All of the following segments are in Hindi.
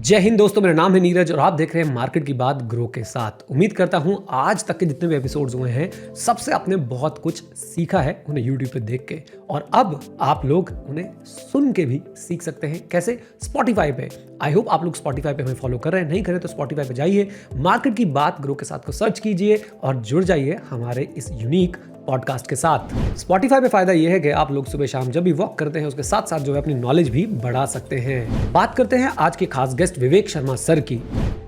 जय हिंद दोस्तों, मेरा नाम है नीरज और आप देख रहे हैं मार्केट की बात ग्रो के साथ। उम्मीद करता हूं आज तक के जितने भी एपिसोड्स हुए हैं सबसे आपने बहुत कुछ सीखा है उन्हें YouTube पे देख के, और अब आप लोग उन्हें सुन के भी सीख सकते हैं। कैसे? Spotify पे। आई होप आप लोग Spotify पे हमें फॉलो कर रहे हैं, नहीं करें तो Spotify पे जाइए, मार्केट की बात ग्रो के साथ को सर्च कीजिए और जुड़ जाइए हमारे इस यूनिक पॉडकास्ट के साथ। Spotify पे फायदा ये है कि आप लोग सुबह शाम जब भी वॉक करते हैं उसके साथ साथ जो है अपनी नॉलेज भी बढ़ा सकते हैं। बात करते हैं आज के खास गेस्ट विवेक शर्मा सर की।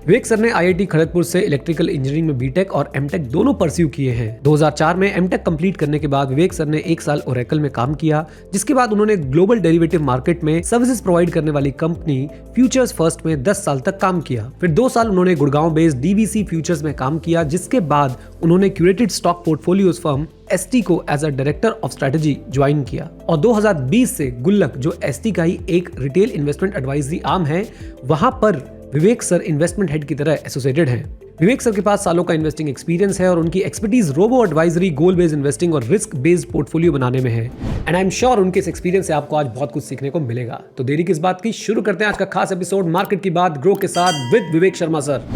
विवेक सर ने IIT खड़गपुर से इलेक्ट्रिकल इंजीनियरिंग में बीटेक और एमटेक दोनों परस्यू किए हैं। 2004 में एमटेक कंप्लीट करने के बाद विवेक सर ने 1 साल ओरेकल में काम किया, जिसके बाद उन्होंने ग्लोबल डेरिवेटिव मार्केट में सर्विसेज प्रोवाइड करने वाली कंपनी फ्यूचर्स फर्स्ट में 10 साल तक काम किया। फिर 2 साल उन्होंने गुड़गांव बेस्ड DVC फ्यूचर्स में काम किया, जिसके बाद उन्होंने curated stock portfolios firm ST को as a director of strategy join किया और 2020 से गुल्लक, जो ST का ही एक रिटेल इन्वेस्टमेंट एडवाइजरी आर्म है, वहां पर विवेक सर इन्वेस्टमेंट हेड की तरह एसोसिएटेड हैं। विवेक सर के पास सालों का इन्वेस्टिंग एक्सपीरियंस है और उनकी expertise robo advisory, goal based investing और रिस्क बेस्ड पोर्टफोलियो बनाने में है। एंड आई एम श्योर उनके इस एक्सपीरियंस से आपको आज बहुत कुछ सीखने को मिलेगा। तो देरी किस बात की, शुरू करते हैं आज का खास एपिसोड मार्केट की बात ग्रो के साथ with Vivek Sharma sir.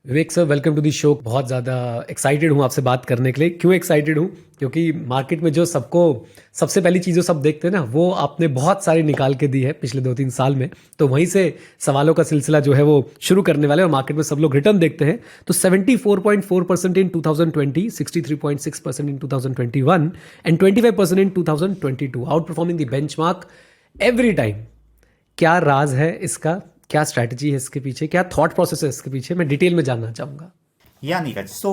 Vivek sir, welcome to the show. बहुत ज़्यादा एक्साइटेड हूँ आपसे बात करने के लिए। क्यों एक्साइटेड हूँ? क्योंकि मार्केट में जो सबको सबसे पहली चीज़ जो सब देखते हैं ना, वो आपने बहुत सारी निकाल के दी है पिछले 2-3 साल में। तो वहीं से सवालों का सिलसिला जो है वो शुरू करने वाले, और मार्केट में सब लोग रिटर्न देखते हैं। तो 74.4% इन 2020, 63.6% इन 2021 and 25% in 2022, out performing the benchmark every time. क्या राज है इसका? क्या स्ट्रैटेजी है इसके पीछे? क्या थॉट प्रोसेस है इसके पीछे? मैं डिटेल में जानना चाहूंगा। Yeah, Neeraj. So,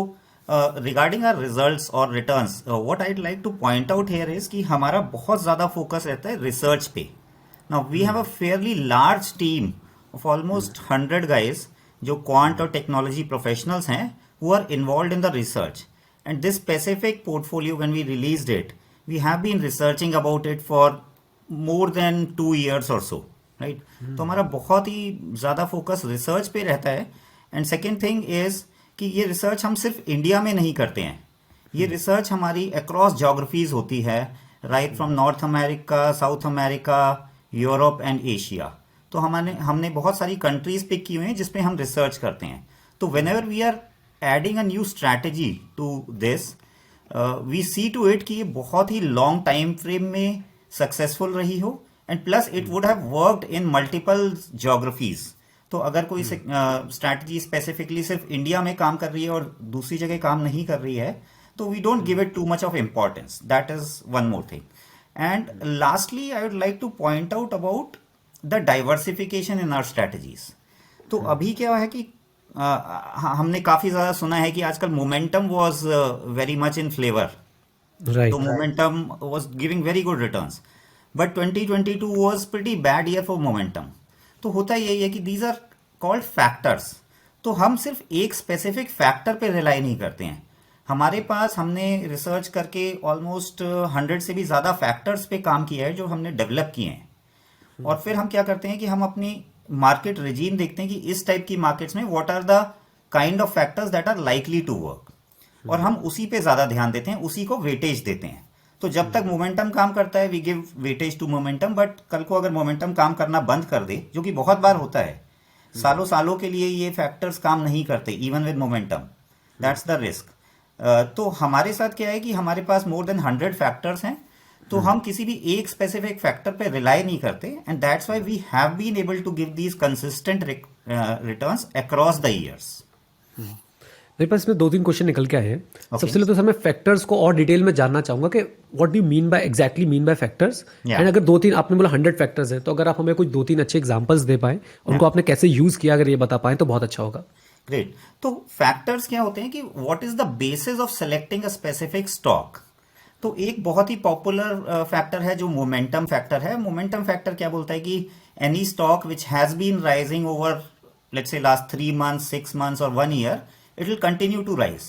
regarding our results or returns, what I'd like to point out here is कि हमारा बहुत ज़्यादा फोकस रहता है रिसर्च पे. Now, we have a fairly large team of almost 100 guys जो quant और technology professionals हैं, who are involved in the research. And this specific portfolio, when we released it, we have been researching about it for more than 2 years or so. Right तो हमारा बहुत ही ज़्यादा फोकस रिसर्च पे रहता है. एंड सेकेंड थिंग इज़ कि ये रिसर्च हम सिर्फ इंडिया में नहीं करते हैं. ये रिसर्च हमारी अक्रॉस जोग्राफीज होती है, right from north America, south America, Europe and Asia. तो हमने बहुत सारी कंट्रीज पिक की हुई हैं जिसपे हम रिसर्च करते हैं. तो whenever we are adding a new strategy to this, we see to it कि ये बहुत ही लॉन्ग टाइम फ्रेम में सक्सेसफुल रही हो, and plus it would have worked in multiple geographies. तो अगर कोई स्ट्रैटेजी स्पेसिफिकली सिर्फ इंडिया में काम कर रही है और दूसरी जगह काम नहीं कर रही है, तो we don't give it too much of importance. That is one more thing. And lastly I would like to point out about the diversification in our strategies. तो अभी क्या है कि हमने काफ़ी ज़्यादा सुना है कि आजकल momentum was very much in flavour. तो momentum was giving very good returns. But 2022 was pretty bad year for momentum. तो होता यही है कि दीज आर कॉल्ड फैक्टर्स. तो हम सिर्फ एक स्पेसिफिक फैक्टर पे रिलाई नहीं करते हैं. हमारे पास हमने रिसर्च करके ऑलमोस्ट 100 से भी ज़्यादा फैक्टर्स पे काम किया है जो हमने डेवलप किए हैं. और फिर हम क्या करते हैं कि हम अपनी मार्केट रिजीम देखते हैं कि इस टाइप की मार्केट्स में what are the kind of factors that are likely to work, और हम उसी पे ज़्यादा ध्यान देते हैं, उसी को वेटेज देते हैं. तो जब तक मोमेंटम काम करता है we give weightage to momentum. But कल को अगर मोमेंटम काम करना बंद कर दे, जो कि बहुत बार होता है, सालों सालों के लिए ये फैक्टर्स काम नहीं करते even with momentum. That's the risk. तो हमारे साथ क्या है कि हमारे पास मोर देन 100 फैक्टर्स हैं. तो हम किसी भी एक स्पेसिफिक फैक्टर पे रिलाई नहीं करते, and that's why we have been able to give these consistent returns across the years. मेरे पास इसमें 2-3 क्वेश्चन निकल के आए हैं. सबसे पहले तो सर मैं फैक्टर्स को और डिटेल में जानना चाहूंगा कि what do you mean by exactly mean by factors. And अगर 2-3 आपने बोला 100 फैक्टर्स है, तो अगर आप हमें कुछ 2-3 अच्छे एग्जांपल्स दे पाएं, उनको आपने कैसे यूज किया, अगर ये बता पाएं तो बहुत अच्छा होगा. ग्रेट. तो फैक्टर्स क्या होते हैं कि what is the basis of selecting a specific stock. तो एक बहुत ही पॉपुलर फैक्टर है जो मोमेंटम फैक्टर है. मोमेंटम फैक्टर क्या बोलता है कि any stock which has been rising over let's say last 3 months, 6 months और 1 year, it will continue to rise.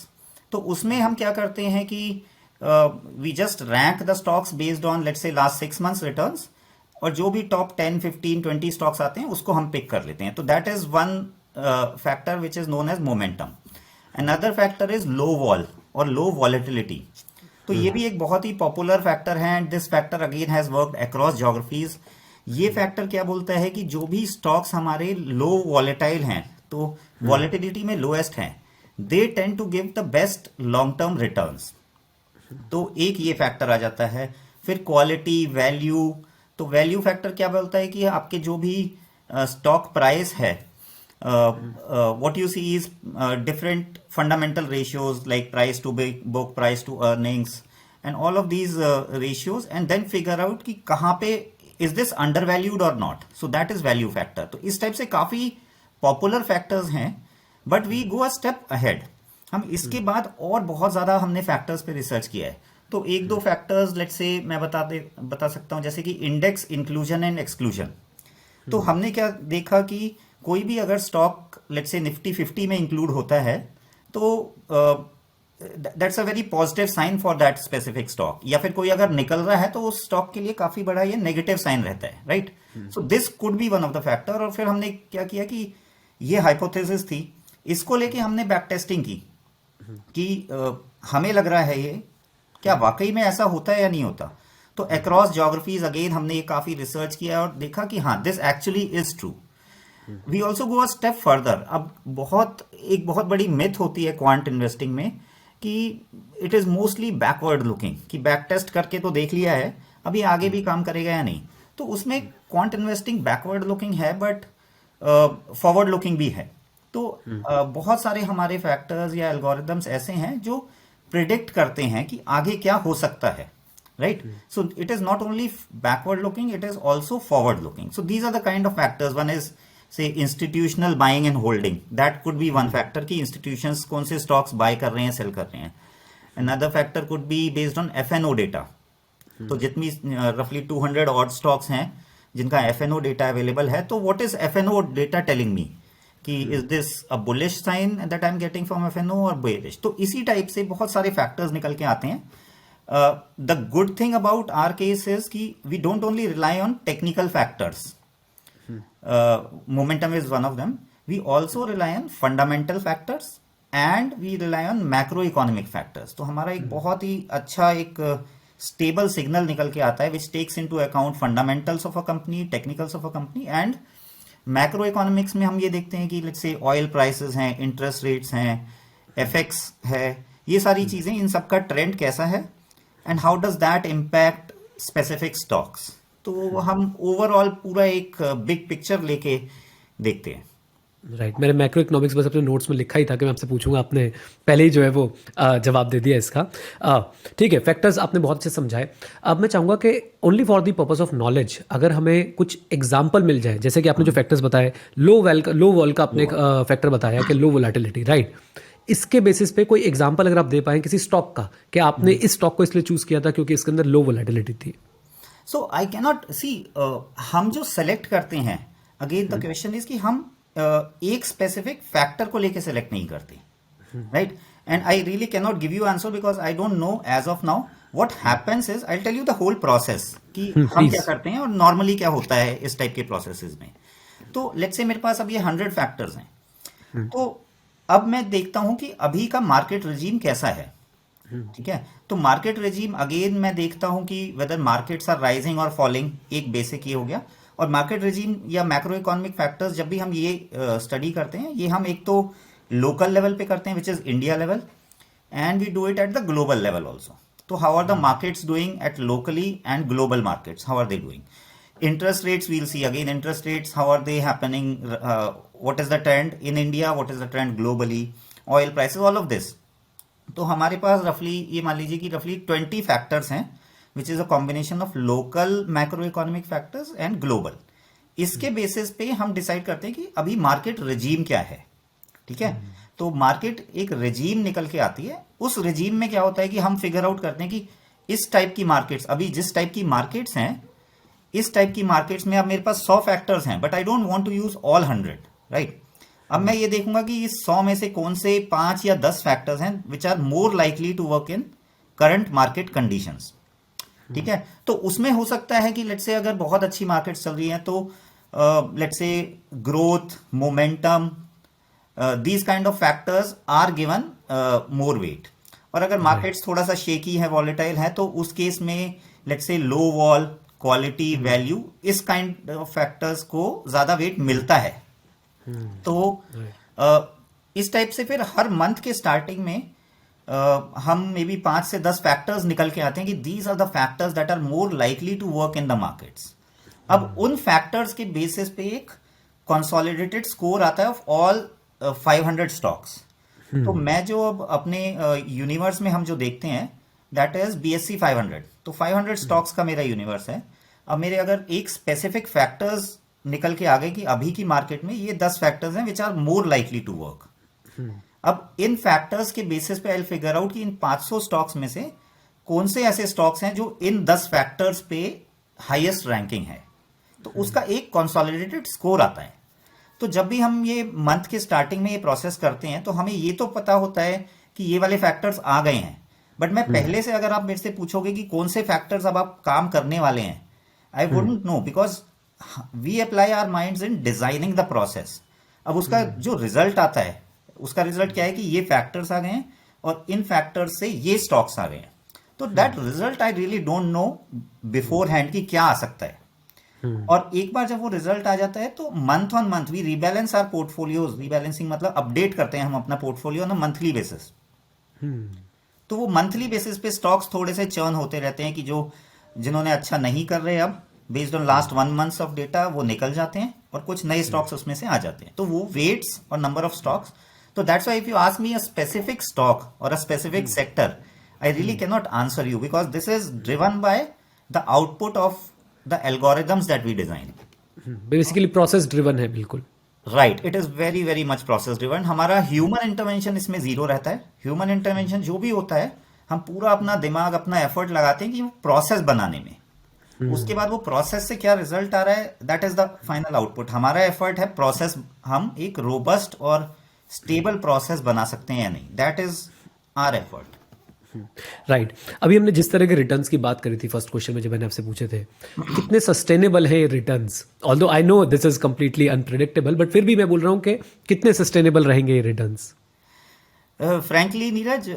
तो उसमें हम क्या करते हैं कि we just rank the stocks based on let's say last 6 months returns, और जो भी टॉप 10, 15, 20 स्टॉक्स आते हैं उसको हम पिक कर लेते हैं. तो that is one factor which is known as momentum. Another factor is low vol or low volatility. तो ये भी एक बहुत ही पॉपुलर फैक्टर है, and this factor again has worked across geographies. ये फैक्टर क्या बोलता है कि जो भी स्टॉक्स हमारे लो वॉलेटाइल हैं, तो वॉलेटिलिटी में लोएस्ट हैं, they tend to give the best long term returns. तो एक ये फैक्टर आ जाता है। फिर क्वालिटी, वैल्यू, तो वैल्यू फैक्टर क्या बोलता है कि आपके जो भी स्टॉक प्राइस है, what you see is different fundamental ratios like price to book, price to earnings, and all of these ratios, and then figure out कि कहाँ पे is this undervalued or not. So that is value factor. तो इस टाइप से काफी पॉपुलर फैक्टर्स हैं, but we go a step ahead. हम इसके बाद और बहुत ज्यादा हमने फैक्टर्स पे रिसर्च किया है। तो एक दो फैक्टर्स लेट्स से मैं बता सकता हूँ, जैसे कि इंडेक्स इंक्लूजन एंड एक्सक्लूजन। तो हमने क्या देखा कि कोई भी अगर स्टॉक लेट्स से निफ्टी 50 में इंक्लूड होता है, तो that's a very positive sign for that specific stock. या फिर कोई अगर निकल रहा है तो उस स्टॉक के लिए काफी बड़ा ये नेगेटिव साइन रहता है, right. So this could be one of the factor. और फिर हमने क्या किया कि ये हाइपोथेसिस थी, इसको लेके हमने बैक टेस्टिंग की कि हमें लग रहा है ये क्या वाकई में ऐसा होता है या नहीं होता। तो अक्रॉस ज्योग्राफीज अगेन हमने ये काफी रिसर्च किया और देखा कि हाँ, this actually is true. We also go a step further. अब एक बहुत बड़ी मिथ होती है क्वांट इन्वेस्टिंग में कि it is mostly backward looking, कि बैक टेस्ट करके तो देख लिया है, अभी आगे भी काम करेगा या नहीं। तो उसमें क्वांट इन्वेस्टिंग बैकवर्ड लुकिंग है, बट फॉरवर्ड लुकिंग भी है। तो बहुत सारे हमारे फैक्टर्स या एल्गोरिदम्स ऐसे हैं जो प्रिडिक्ट करते हैं कि आगे क्या हो सकता है, right. So it is not only backward looking, it is also forward looking. So these are the kind of factors. One is say institutional buying and holding, that could be one factor कि इंस्टीट्यूशंस कौन से स्टॉक्स बाय कर रहे हैं, सेल कर रहे हैं। Another factor could be based on FnO data. तो जितनी रफली 200 ऑड स्टॉक्स हैं जिनका एफएनओ डेटा अवेलेबल है, तो what is FNO data telling me कि is this a bullish sign that I am getting from FNO और बेरिश। तो इसी टाइप से बहुत सारे फैक्टर्स निकल के आते हैं। The good thing about our case is कि we don't only rely on technical factors, momentum is one of them. We also rely on fundamental factors and we rely on macroeconomic factors. तो हमारा एक बहुत ही अच्छा एक स्टेबल सिग्नल निकल के आता है which takes into account fundamentals of a company, technicals of a company, and macroeconomics में हम ये देखते हैं कि let's say oil prices हैं, interest rates हैं, FX है, ये सारी चीजें, इन सब का ट्रेंड कैसा है and how does that impact specific stocks. तो हम ओवरऑल पूरा एक बिग पिक्चर लेके देखते हैं। राइट, मेरे मैक्रो इकोनॉमिक्स बस अपने नोट्स में लिखा ही था कि मैं आपसे पूछूंगा, आपने पहले ही जो है वो जवाब दे दिया इसका। ठीक है, फैक्टर्स आपने बहुत अच्छे समझाए। अब मैं चाहूँगा कि only for the purpose of knowledge अगर हमें कुछ एग्जाम्पल मिल जाए, जैसे कि आपने जो फैक्टर्स बताए, लो वॉल का आपने एक फैक्टर बताया कि लो वोलेटिलिटी, राइट। इसके बेसिस पे कोई एग्जाम्पल अगर आप दे पाएँ किसी स्टॉक का कि आपने इस स्टॉक को इसलिए चूज़ किया था क्योंकि इसके अंदर लो वोलेटिलिटी थी। सो आई कैनॉट सी, हम जो सेलेक्ट करते हैं, अगेन द क्वेश्चन इज कि हम एक स्पेसिफिक फैक्टर को लेके सेलेक्ट नहीं करते, right. And I really cannot give you answer because I don't know as of now. What happens is, I tell you the whole process कि हम क्या करते हैं और नॉर्मली क्या होता है इस टाइप के प्रोसेसेस में। तो लेट्स से मेरे पास अब ये 100 फैक्टर्स हैं, तो अब मैं देखता हूं कि अभी का मार्केट रिजीम कैसा है, ठीक है। तो मार्केट रेजिम अगेन मैं देखता हूं कि वेदर मार्केट्स आर राइजिंग और फॉलिंग, एक बेसिक ये हो गया। और मार्केट रेजिम या मैक्रो इकोनॉमिक फैक्टर्स जब भी हम ये स्टडी करते हैं, ये हम एक तो लोकल लेवल पे करते हैं which is India level, and we do it at the global level also. तो how are the markets doing at locally and global markets, how are they doing. interest rates, we'll see again interest rates, how are they happening, what is the trend in India, what is the trend globally, oil prices, all of this. तो हमारे पास रफली ये मान लीजिए कि रफली 20 फैक्टर्स हैं which is a combination of local macro economic factors and global. इसके बेसिस पे हम डिसाइड करते हैं कि अभी मार्केट रेजीम क्या है, ठीक है। तो मार्केट एक रेजीम निकल के आती है, उस रेजीम में क्या होता है कि हम फिगर आउट करते हैं कि इस टाइप की मार्केट्स, अभी जिस टाइप की मार्केट्स हैं, इस टाइप की मार्केट्स में अब मेरे पास 100 फैक्टर्स हैं, but I don't want to use all 100, right. अब मैं ये देखूंगा कि इस 100 में से कौन से 5 या 10 फैक्टर्स हैं which are more likely to work in current market conditions, ठीक है। तो उसमें हो सकता है कि लेट्स से अगर बहुत अच्छी मार्केट चल रही है तो let's say growth, momentum, these kind of factors are given more weight. और अगर मार्केट्स थोड़ा सा शेकी है, वॉलेटाइल है, तो उस केस में let's say low wall, quality, value, इस काइंड ऑफ फैक्टर्स को ज्यादा वेट मिलता है। तो इस टाइप से फिर हर मंथ के स्टार्टिंग में हम मे बी 5 से 10 फैक्टर्स निकल के आते हैं कि these are the factors that are more likely to work in the markets. अब उन फैक्टर्स के बेसिस पे एक कंसोलिडेटेड स्कोर आता है ऑफ ऑल 500 स्टॉक्स। तो मैं जो अब अपने यूनिवर्स में हम जो देखते हैं दैट इज BSE 500। तो 500 स्टॉक्स का मेरा यूनिवर्स है। अब मेरे अगर एक स्पेसिफिक फैक्टर्स निकल के आ गए कि अभी की मार्केट में ये 10 फैक्टर्स हैं which are more likely to work. अब इन फैक्टर्स के बेसिस पे आई फिगर आउट कि इन 500 स्टॉक्स में से कौन से ऐसे स्टॉक्स हैं जो इन 10 फैक्टर्स पे हाईएस्ट रैंकिंग है। तो उसका एक कंसोलिडेटेड स्कोर आता है। तो जब भी हम ये मंथ के स्टार्टिंग में ये प्रोसेस करते हैं तो हमें ये तो पता होता है कि ये वाले फैक्टर्स आ गए हैं, बट मैं पहले से अगर आप मेरे से पूछोगे कि कौन से फैक्टर्स अब आप काम करने वाले हैं, I wouldn't know, because we apply our minds in designing the process. अब उसका जो रिजल्ट आता है उसका रिजल्ट क्या है कि ये फैक्टर्स आ गए हैं और इन फैक्टर्स से ये स्टॉक्स आ गए हैं। तो that result I really don't know before hand कि क्या आ सकता है। और एक बार जब वो रिजल्ट आ जाता है तो month on month we rebalance our portfolios. Rebalancing मतलब अपडेट करते हैं हम अपना पोर्टफोलियो ना मंथली बेसिस। तो वो मंथली बेसिस पे स्टॉक्स थोड़े से चर्न होते रहते हैं कि जो जिन्होंने अच्छा नहीं कर रहे अब based on last 1 month of data वो निकल जाते हैं और कुछ नए स्टॉक्स उसमें से आ जाते हैं। तो वो वेट्स और नंबर ऑफ स्टॉक्स। तो that's why if you ask me a specific stock और a specific sector, I really can not answer you because this is driven by the output of the algorithms that we design. Basically process driven है बिल्कुल। Right, it is very very much process driven. हमारा ह्यूमन इंटरवेंशन इसमें जीरो रहता है। ह्यूमन इंटरवेंशन जो भी होता है हम पूरा अपना दिमाग अपना एफर्ट लगाते हैं कि प्रोसेस बनाने में। उसके बाद वो प्रोसेस से क्या रिजल्ट आ रहा है that is the final output. हमारा एफर्ट है प्रोसेस, हम एक रोबस्ट और स्टेबल प्रोसेस बना सकते हैं या नहीं, that is our effort. Right अभी हमने जिस तरह के रिटर्न्स की बात करी थी फर्स्ट क्वेश्चन में जब मैंने आपसे पूछे थे कितने सस्टेनेबल है ये returns. Although I know this is completely unpredictable, but फिर भी मैं बोल रहा हूँ कि कितने सस्टेनेबल रहेंगे ये returns. Frankly Neeraj,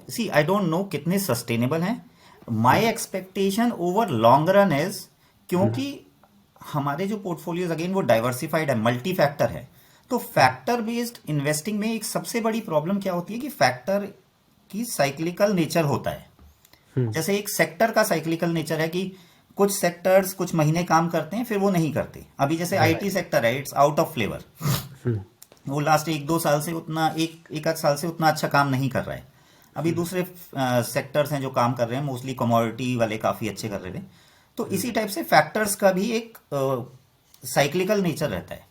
see I don't know कितने सस्टेनेबल हैं। My expectation over long run is, क्योंकि हमारे जो पोर्टफोलियोज अगेन वो डाइवर्सिफाइड है, मल्टी फैक्टर है। तो फैक्टर बेस्ड इन्वेस्टिंग में एक सबसे बड़ी प्रॉब्लम क्या होती है कि फैक्टर की साइक्लिकल नेचर होता है। जैसे एक सेक्टर का साइक्लिकल नेचर है कि कुछ सेक्टर्स कुछ महीने काम करते हैं फिर वो नहीं करते। अभी जैसे आईटी सेक्टर है, इट्स आउट ऑफ फ्लेवर। वो लास्ट 1-2 साल से उतना एक आध साल से उतना अच्छा काम नहीं कर रहा है। अभी दूसरे सेक्टर्स हैं जो काम कर रहे हैं, मोस्टली कमोडिटी वाले काफी अच्छे कर रहे थे। तो इसी टाइप से फैक्टर्स का भी एक साइक्लिकल नेचर रहता है।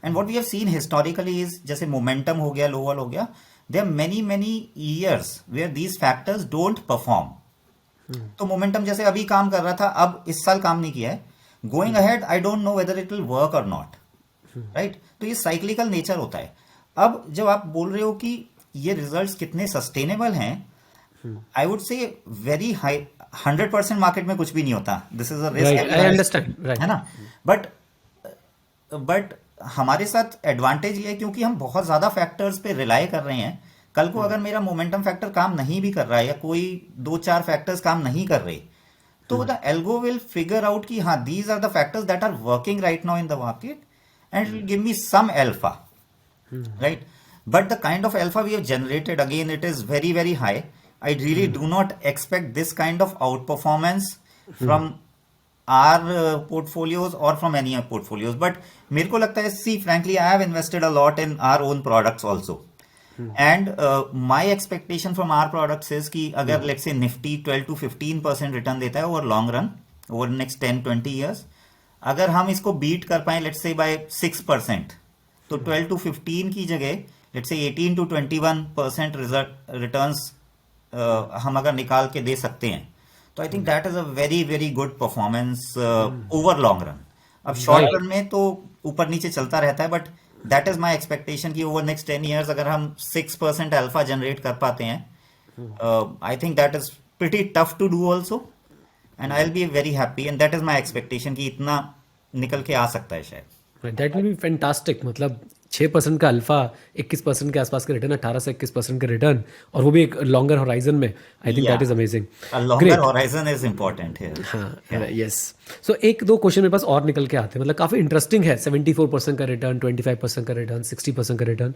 And what we have seen historically is, जैसे मोमेंटम हो गया, लोअर हो गया, there are many years where these factors don't perform. तो मोमेंटम जैसे अभी काम कर रहा था, अब इस साल काम नहीं किया है, going ahead I don't know whether it will work और नॉट, राइट। तो ये साइक्लिकल नेचर होता है। अब जब आप बोल रहे हो कि ये रिजल्ट्स कितने सस्टेनेबल हैं, I would say very high, 100% market में कुछ भी नहीं होता, this is a risk, I understand, है ना। बट हमारे साथ एडवांटेज ये है क्योंकि हम बहुत ज्यादा फैक्टर्स पे रिलाई कर रहे हैं। कल को अगर मेरा मोमेंटम फैक्टर काम नहीं भी कर रहा है या कोई 2-4 फैक्टर्स काम नहीं कर रहे, तो the algo will figure out कि हाँ these are the factors that are working right now in the market and it will give me some alpha, right. But the kind of alpha we have generated, again, it is very, very high. I really do not expect this kind of outperformance from our portfolios or from any other portfolios. But मेरे को लगता है, see, frankly, I have invested a lot in our own products also. And my expectation from our products is कि अगर let's say Nifty 12 to 15% return देता है over long run, over next 10-20 years, अगर हम इसको beat कर पाए let's say by 6%, तो 12 to 15 की जगह let's say 18 to 21% returns हम अगर निकाल के दे सकते हैं, तो आई think that is a very very good performance over long run. अब शॉर्ट रन में तो ऊपर नीचे चलता रहता है, but that is my expectation कि ओवर नेक्स्ट 10 years अगर हम 6% अल्फा जनरेट कर पाते हैं, I think that is pretty tough to do also, and I will be very happy, and that is my expectation कि इतना निकल के आ सकता है शायद। That will be fantastic. मतलब 6% का अल्फा, 21% के आसपास का रिटर्न, 18 से 21% का रिटर्न, और वो भी एक लॉन्गर होराइजन में। आई think that Yeah, is amazing. a longer great. horizon is important here. हाँ, Yeah. यस। सो एक दो क्वेश्चन मेरे पास और निकल के आते हैं, मतलब काफ़ी इंटरेस्टिंग है। 74% का रिटर्न, 25% का रिटर्न, 60% का रिटर्न।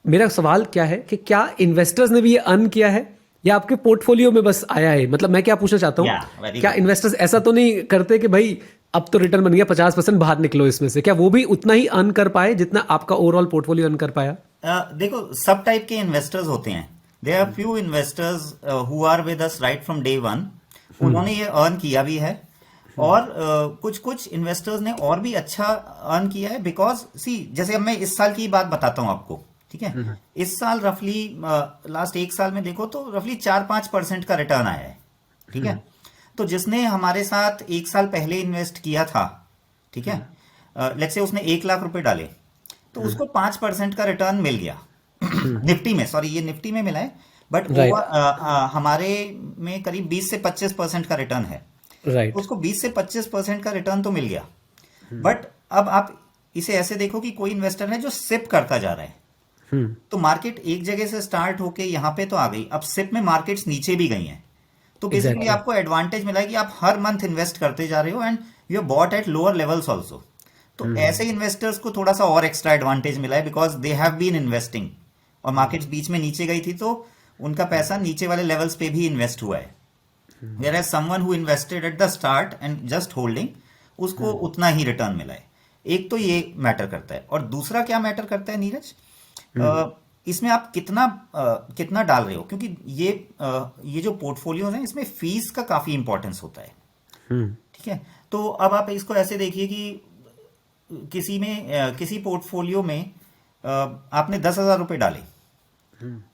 मेरा सवाल क्या है कि क्या इन्वेस्टर्स ने भी ये अर्न किया है या आपके पोर्टफोलियो में बस आया है? मतलब मैं क्या पूछना चाहता हूँ, Yeah, very क्या good. इन्वेस्टर्स ऐसा तो नहीं करते कि भाई अब तो रिटर्न बन गया 50%, बाहर निकलो इसमें से? क्या वो भी उतना ही अर्न कर पाए जितना आपका ओवरऑल पोर्टफोलियो अर्न कर पाया? देखो, सब टाइप के इन्वेस्टर्स होते हैं। There are few investors who are with us right from day one, उन्होंने ये अर्न किया भी है। और कुछ कुछ इन्वेस्टर्स ने और भी अच्छा अर्न किया है, बिकॉज सी, जैसे अब मैं इस साल की बात बताता हूँ आपको, ठीक है। इस साल रफली, लास्ट एक साल में देखो तो रफली 4-5% का रिटर्न आया है, ठीक है। तो जिसने हमारे साथ एक साल पहले इन्वेस्ट किया था, ठीक है, लेट्स से उसने 1 लाख रुपए डाले, तो उसको 5% का रिटर्न मिल गया निफ्टी में, सॉरी ये निफ्टी में मिला है, बट राइट, हमारे में करीब 20 से 25% का रिटर्न है। तो राइट। उसको 20 से 25% का रिटर्न तो मिल गया, बट अब आप इसे ऐसे देखो कि कोई इन्वेस्टर है जो सिप करता जा रहा है। तो मार्केट एक जगह से स्टार्ट होके यहाँ पे तो आ गई, अब सिप में मार्केट्स नीचे भी गई हैं। तो बेसिकली एग्जैक्टली। आपको एडवांटेज मिला है कि आप हर मंथ इन्वेस्ट करते जा रहे हो, and you bought at lower levels also. तो ऐसे इन्वेस्टर्स को थोड़ा सा और एक्स्ट्रा एडवांटेज मिला है, because they have been investing, और मार्केट्स बीच में नीचे गई थी तो उनका पैसा नीचे वाले लेवल्स पे भी इन्वेस्ट हुआ है। Whereas someone who invested at the start and just holding, उसको उतना ही रिटर्न मिला है। एक तो ये मैटर करता है, और दूसरा क्या मैटर करता है नीरज, इसमें आप कितना डाल रहे हो, क्योंकि ये जो पोर्टफोलियोज हैं इसमें फीस का काफी इंपॉर्टेंस होता है, ठीक है। तो अब आप इसको ऐसे देखिए कि किसी पोर्टफोलियो में आपने 10,000 रुपए डाले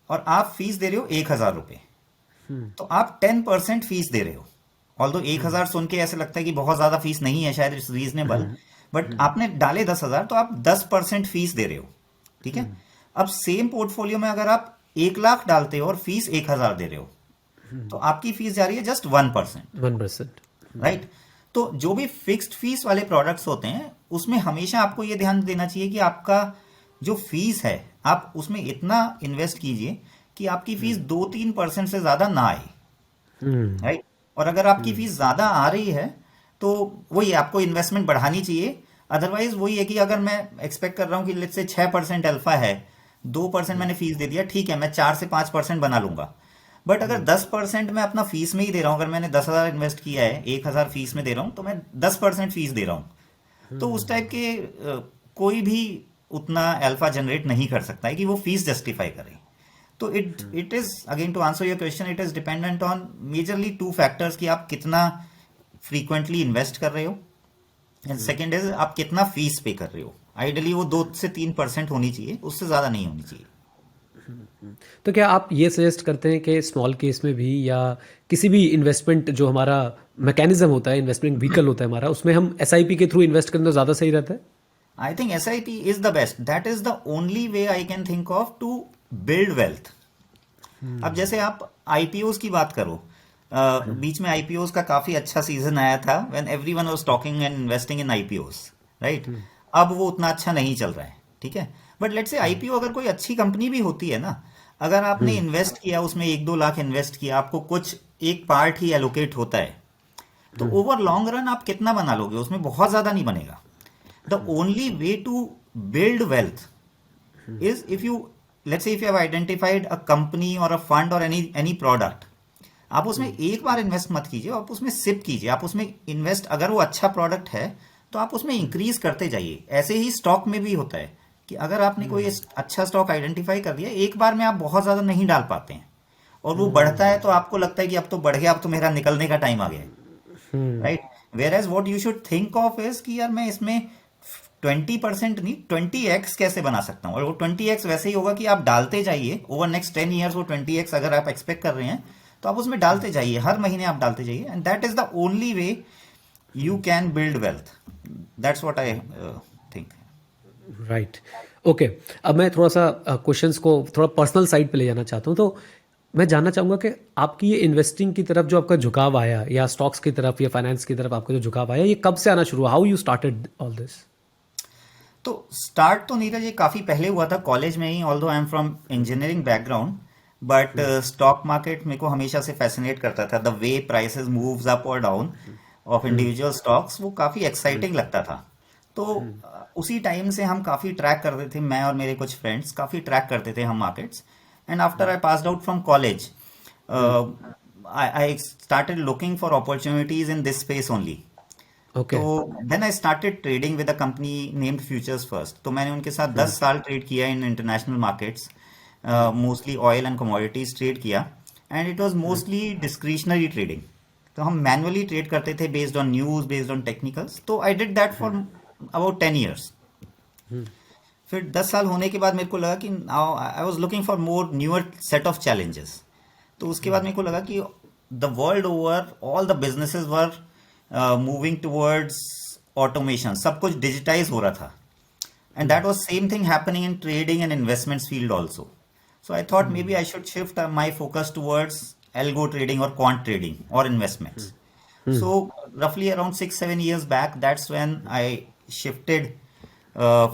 और आप फीस दे रहे हो 1,000 रुपए, तो आप 10% फीस दे रहे हो। ऑल्दो 1,000 सुन के ऐसे लगता है कि बहुत ज्यादा फीस नहीं है, शायद इट्स रीजनेबल, बट आपने डाले 10,000 तो आप 10% फीस दे रहे हो, ठीक है। अब सेम पोर्टफोलियो में अगर आप 1 लाख डालते हो और फीस 1,000 दे रहे हो, तो आपकी फीस जा रही है जस्ट 1%, 1%। राइट। तो जो भी फिक्स्ड फीस वाले प्रोडक्ट्स होते हैं उसमें हमेशा आपको ये ध्यान देना चाहिए कि आपका जो फीस है आप उसमें इतना इन्वेस्ट कीजिए कि आपकी फीस 2-3% से ज्यादा ना आए, राइट। और अगर आपकी फीस ज्यादा आ रही है तो वही आपको इन्वेस्टमेंट बढ़ानी चाहिए। अदरवाइज वही है कि अगर मैं एक्सपेक्ट कर रहा हूँ कि लेट्स से 6% अल्फा है, 2% मैंने फीस दे दिया, ठीक है, मैं 4 से 5% बना लूंगा। बट अगर 10% मैं अपना फीस में ही दे रहा हूँ, अगर मैंने 10,000 इन्वेस्ट किया है, 1,000 फीस में दे रहा हूँ, तो मैं 10% फीस दे रहा हूँ। तो उस टाइप के कोई भी उतना अल्फा जनरेट नहीं कर सकता है कि वो फीस जस्टिफाई करे। तो it is again to answer your question, it is dependent on majorly 2 factors कि आप कितना फ्रीक्वेंटली इन्वेस्ट कर रहे हो, एंड सेकेंड इज आप कितना फीस पे कर रहे हो। आइडियली वो 2 से 3% होनी चाहिए, उससे ज्यादा नहीं होनी चाहिए। तो क्या आप ये सजेस्ट करते हैं कि स्मॉल केस में भी या किसी भी इन्वेस्टमेंट जो हमारा मैकेनिज्म होता है, इन्वेस्टमेंट व्हीकल होता है हमारा, उसमें हम एसआईपी के थ्रू इन्वेस्ट करें तो ज़्यादा सही रहता है? I think SIP is the best, that is the only way I can think of to build wealth. अब जैसे आप IPOs की बात करो, बीच में IPOs का काफी अच्छा सीजन आया था, when everyone was talking and investing in IPOs, right. अब वो उतना अच्छा नहीं चल रहा है, ठीक है। बट लेट्स से IPO अगर कोई अच्छी कंपनी भी होती है ना, अगर आपने इन्वेस्ट किया, उसमें 1-2 लाख इन्वेस्ट किया, आपको कुछ एक पार्ट ही एलोकेट होता है, तो ओवर लॉन्ग रन आप कितना बना लोगे, उसमें बहुत ज्यादा नहीं बनेगा। The only way to build wealth is if you, let's say if you have identified a company or a fund or any product, आप उसमें एक बार इन्वेस्ट मत कीजिए, आप उसमें सिप कीजिए, आप उसमें इन्वेस्ट, अगर वो अच्छा प्रोडक्ट है तो आप उसमें इंक्रीज करते जाइए। ऐसे ही स्टॉक में भी होता है कि अगर आपने कोई अच्छा स्टॉक आइडेंटिफाई कर दिया, एक बार में आप बहुत ज्यादा नहीं डाल पाते हैं, और वो बढ़ता है तो आपको लगता है कि अब तो बढ़ गया, अब तो मेरा निकलने का टाइम आ गया, right. Whereas what you should think of is कि यार मैं इसमें 20% नहीं 20x कैसे बना सकता हूँ, और वो 20x वैसे ही होगा कि आप डालते जाइए ओवर नेक्स्ट 10 ईयर्स। वो 20x अगर आप एक्सपेक्ट कर रहे हैं तो आप उसमें डालते जाइए, हर महीने आप डालते जाइए, and that is the only way you can build wealth. That's what I think. Right, okay. अब मैं थोड़ा सा क्वेश्चंस को थोड़ा पर्सनल साइड पे ले जाना चाहता हूँ। तो मैं जानना चाहूँगा कि आपकी ये इन्वेस्टिंग की तरफ जो आपका झुकाव आया, या स्टॉक्स की तरफ या फाइनेंस की तरफ आपका जो झुकाव आया, ये कब से आना शुरू हुआ? How you started all this? तो स्टार्ट तो नीरज ये काफ़ी पहले हुआ था कॉलेज में ही, although I am from engineering background, but stock market मेरे को हमेशा से फैसिनेट करता था, the way prices moves up और डाउन ऑफ इंडिविजुअल स्टॉक्स, वो काफ़ी एक्साइटिंग लगता था। तो उसी टाइम से हम काफ़ी ट्रैक करते थे, मैं और मेरे कुछ फ्रेंड्स काफ़ी ट्रैक करते थे हम markets. And after I passed out from college I started looking for opportunities in this space only. Okay. तो then I started trading with a company named futures first. तो मैंने उनके साथ 10 साल ट्रेड किया in international markets, mostly oil and commodities trade किया, and it was mostly discretionary trading. तो हम मैनुअली ट्रेड करते थे based on news, based on technicals. तो I did that for about 10 years. फिर 10 साल होने के बाद मेरे को लगा कि now I was looking for more newer set of challenges. तो उसके बाद मेरे को लगा कि the world over all the businesses were moving towards automation, सब कुछ डिजिटाइज हो रहा था, and that was same thing happening in trading and investments field also. So I thought maybe I should shift my focus towards algo trading or quant trading or investments. So roughly around 6-7 years back, that's when I shifted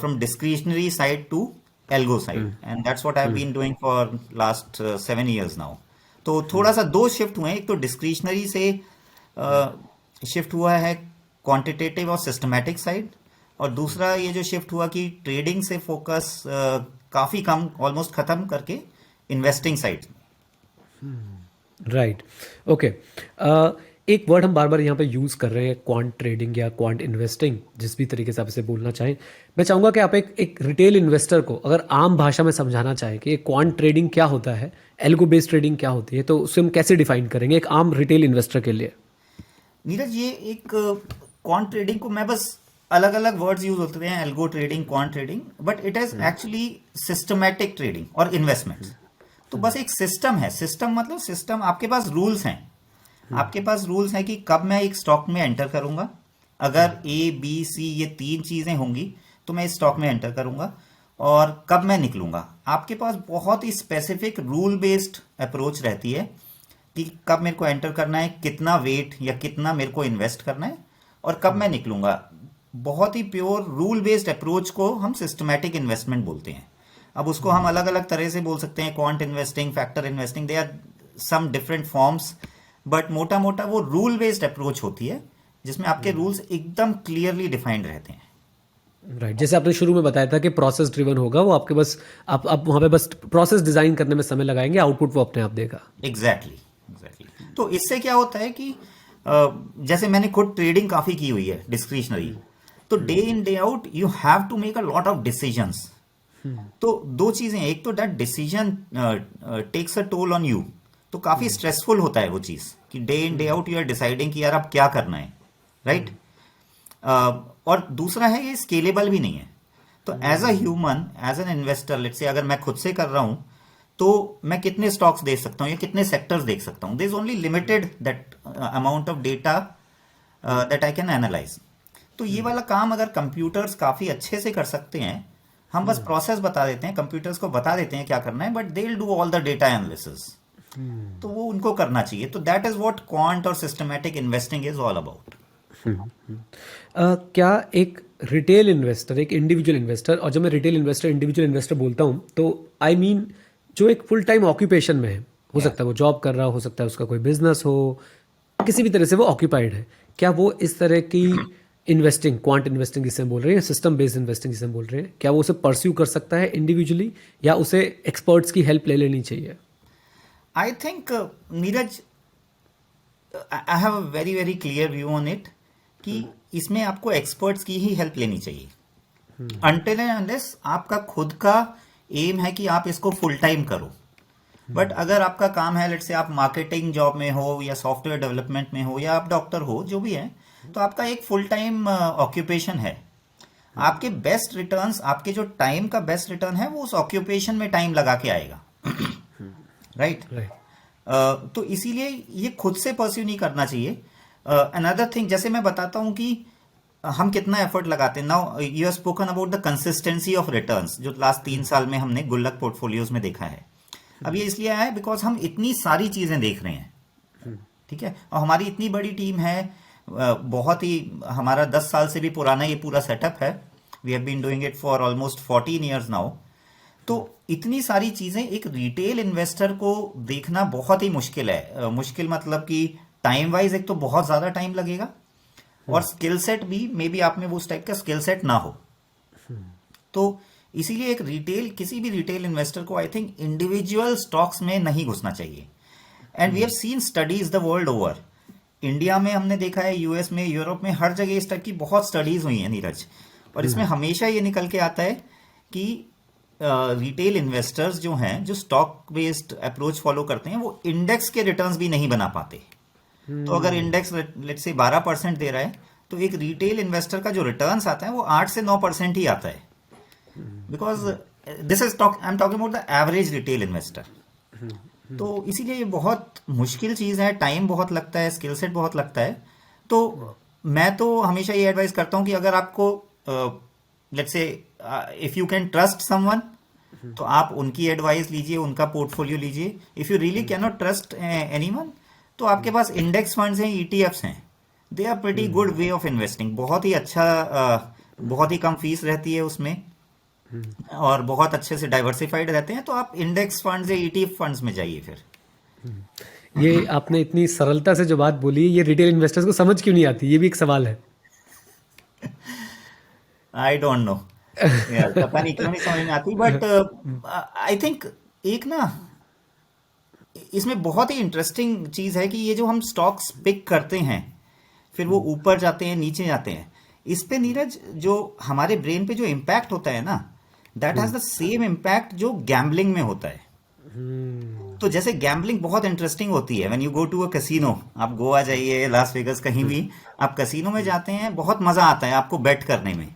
from discretionary side to algo side, and that's what I've been doing for last 7 years now. तो थोड़ा सा दो शिफ्ट हुए हैं, एक तो डिस्क्रिशनरी से शिफ्ट हुआ है क्वांटिटेटिव और सिस्टमैटिक साइड, और दूसरा ये जो शिफ्ट हुआ कि ट्रेडिंग से फोकस काफ़ी कम, ऑलमोस्ट ख़त्म करके इन्वेस्टिंग साइड। राइट। ओके। एक वर्ड हम बार बार यहाँ पे यूज़ कर रहे हैं, क्वांट ट्रेडिंग या क्वांट इन्वेस्टिंग, जिस भी तरीके से आप इसे बोलना चाहें। मैं चाहूँगा कि आप एक रिटेल इन्वेस्टर को अगर आम भाषा में समझाना चाहें कि क्वांट ट्रेडिंग क्या होता है, एल्गो बेस्ड ट्रेडिंग क्या होती है, तो उसे हम कैसे डिफाइन करेंगे एक आम रिटेल इन्वेस्टर के लिए? नीरज, ये एक क्वांट ट्रेडिंग को मैं बस अलग अलग वर्ड्स यूज होते हैं, algo trading, quant trading, but it is actually systematic trading और इन्वेस्टमेंट्स। तो बस एक सिस्टम है। सिस्टम मतलब सिस्टम, आपके पास रूल्स हैं। आपके पास रूल्स हैं कि कब मैं एक स्टॉक में एंटर करूंगा, अगर ए बी सी ये 3 चीजें होंगी तो मैं इस स्टॉक में एंटर करूंगा, और कब मैं निकलूंगा। आपके पास बहुत ही स्पेसिफिक रूल बेस्ड अप्रोच रहती है कि कब मेरे को एंटर करना है, कितना वेट या कितना मेरे को इन्वेस्ट करना है, और कब मैं निकलूंगा। बहुत ही प्योर रूल बेस्ड अप्रोच को हम सिस्टमैटिक इन्वेस्टमेंट बोलते हैं। अब उसको हम अलग अलग तरह से बोल सकते हैं, quant investing, factor investing, they are some different forms, but मोटा मोटा वो रूल बेस्ड अप्रोच होती है जिसमें आपके रूल्स एकदम क्लियरली डिफाइंड रहते हैं। राइट। जैसे आपने शुरू में बताया था कि प्रोसेस ड्रिवन होगा, वो आपके बस आप वहाँ पे बस प्रोसेस डिजाइन करने में समय लगाएंगे, आउटपुट वो अपने आप देगा। एग्जैक्टली। तो इससे क्या होता है कि जैसे मैंने खुद ट्रेडिंग काफी की हुई है डिस्क्रिशनरी, तो day in day out you have to make a lot of decisions. तो दो चीजें, एक तो that decision takes a toll on you, तो काफी स्ट्रेसफुल होता है वो चीज कि day in day out you are deciding कि यार अब क्या करना है, राइट। और दूसरा है ये स्केलेबल भी नहीं है। तो as a human, as an investor, let's say अगर मैं खुद से कर रहा हूं तो मैं कितने स्टॉक्स देख सकता हूं या कितने सेक्टर्स देख सकता हूं। There is only limited that amount of data that I can analyse. तो ये वाला काम अगर कंप्यूटर्स काफी अच्छे से कर सकते हैं, हम बस प्रोसेस बता देते हैं, कंप्यूटर्स को बता देते हैं क्या करना है, but they will do all the data analysis. तो वो उनको करना चाहिए। तो दैट इज व्हाट क्वांट और systematic investing is all about. क्या एक रिटेल इन्वेस्टर, एक इंडिविजुअल इन्वेस्टर, और जब मैं रिटेल इन्वेस्टर, इंडिविजुअल इन्वेस्टर बोलता हूँ तो आई मीन जो एक फुल टाइम ऑक्यूपेशन में है, हो सकता है वो जॉब कर रहा हो सकता है उसका कोई बिजनेस हो, किसी भी तरह से वो ऑक्यूपाइड है, क्या वो इस तरह की इन्वेस्टिंग, क्वांट इन्वेस्टिंग जिसे हम बोल रहे हैं, सिस्टम बेस्ड इन्वेस्टिंग जिसे हम बोल रहे हैं, क्या वो उसे परस्यू कर सकता है इंडिविजुअली, या उसे एक्सपर्ट्स की हेल्प ले लेनी चाहिए? I think Neeraj, I have a very very clear view on it कि इसमें आपको एक्सपर्ट्स की ही हेल्प लेनी चाहिए। अनटिल एंड अनलेस आपका खुद का एम है कि आप इसको फुल टाइम करो। बट अगर आपका काम है, लेट्स से आप मार्केटिंग जॉब में हो या सॉफ्टवेयर डेवलपमेंट में हो या आप डॉक्टर हो, जो भी है, तो आपका एक फुल टाइम ऑक्यूपेशन है। आपके बेस्ट रिटर्न्स, आपके जो टाइम का बेस्ट रिटर्न है वो उस ऑक्यूपेशन में टाइम लगा के आएगा, राइट। तो इसीलिए ये खुद से परस्यू नहीं करना चाहिए। अनदर थिंग, जैसे मैं बताता हूं कि हम कितना एफर्ट लगाते हैं। Now you have spoken about the consistency of returns, जो लास्ट 3 साल में हमने गुल्लक पोर्टफोलियोज में देखा है। अब ये इसलिए आया है बिकॉज हम इतनी सारी चीजें देख रहे हैं, ठीक है, और हमारी इतनी बड़ी टीम है, बहुत ही, हमारा 10 साल से भी पुराना ये पूरा सेटअप है, we have been doing it for almost 14 years now. तो इतनी सारी चीजें एक रिटेल इन्वेस्टर को देखना बहुत ही मुश्किल है। मुश्किल मतलब कि टाइम वाइज एक तो बहुत ज्यादा टाइम लगेगा, और स्किल सेट भी मे बी आप में वो उस टाइप का स्किल सेट ना हो। तो इसीलिए एक रिटेल, किसी भी रिटेल इन्वेस्टर को आई थिंक इंडिविजुअल स्टॉक्स में नहीं घुसना चाहिए। And we have seen studies the world over. India में हमने देखा है, यूएस में, यूरोप में, हर जगह इस टाइप की बहुत स्टडीज हुई हैं नीरज। और इसमें हमेशा ये निकल के आता है कि रिटेल इन्वेस्टर्स जो हैं, जो स्टॉक बेस्ड अप्रोच फॉलो करते हैं, वो इंडेक्स के रिटर्न्स भी नहीं बना पाते। तो अगर इंडेक्स लेट्स से 12% दे रहा है, तो एक रिटेल इन्वेस्टर का जो रिटर्न्स आता है वो 8 से 9% ही आता है। Because this is I am talking about the average retail investor. तो इसीलिए ये बहुत मुश्किल चीज है, टाइम बहुत लगता है, स्किल सेट बहुत लगता है। तो मैं तो हमेशा ये एडवाइस करता हूँ कि अगर आपको let's say if you can trust someone, तो आप उनकी एडवाइस लीजिए, उनका पोर्टफोलियो लीजिए। If you really can not trust anyone, तो आपके पास इंडेक्स फंड्स हैं, ईटीएफ्स हैं, they are pretty good way of investing. बहुत ही अच्छा, बहुत ही कम फीस रहती है उसमें, और बहुत अच्छे से डाइवर्सिफाइड रहते हैं। तो आप इंडेक्स फंड्स या ईटीएफ फंड्स में जाइए फिर। ये आपने इतनी सरलता से जो बात बोली, ये रिटेल इन्वेस्टर्स को समझ क्यों नहीं आती, ये भी एक सवाल है। आई डोंट नो यार, पता नहीं क्यों नहीं समझ में आती। बट आई थिंक एक ना इसमें बहुत ही इंटरेस्टिंग चीज है कि ये जो हम स्टॉक्स पिक करते हैं, फिर वो ऊपर जाते हैं, नीचे जाते हैं, इस पे नीरज जो हमारे ब्रेन पे जो इम्पैक्ट होता है ना, that has the same impact जो गैम्बलिंग में होता है। तो जैसे गैम्बलिंग बहुत इंटरेस्टिंग होती है, when you go to a casino, आप गोवा जाइए, लास वेगस, कहीं भी आप कैसीनो में जाते हैं, बहुत मजा आता है आपको बेट करने में,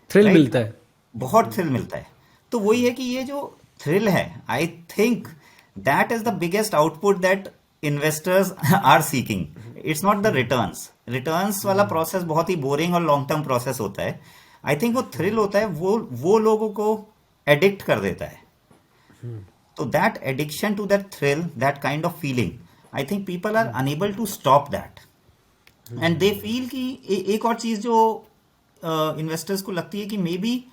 थ्रिल राइट? मिलता है। बहुत थ्रिल मिलता है। तो वही है कि ये जो थ्रिल है, I think that is the biggest output that investors are seeking. It's not the returns. Returns वाला प्रोसेस बहुत ही बोरिंग और लॉन्ग टर्म प्रोसेस होता है। आई थिंक वो थ्रिल होता है, वो लोगों को एडिक्ट कर देता है। तो that addiction to that thrill, that kind of feeling, I think people are unable to stop that. And they feel कि एक और चीज जो इन्वेस्टर्स को लगती है कि maybe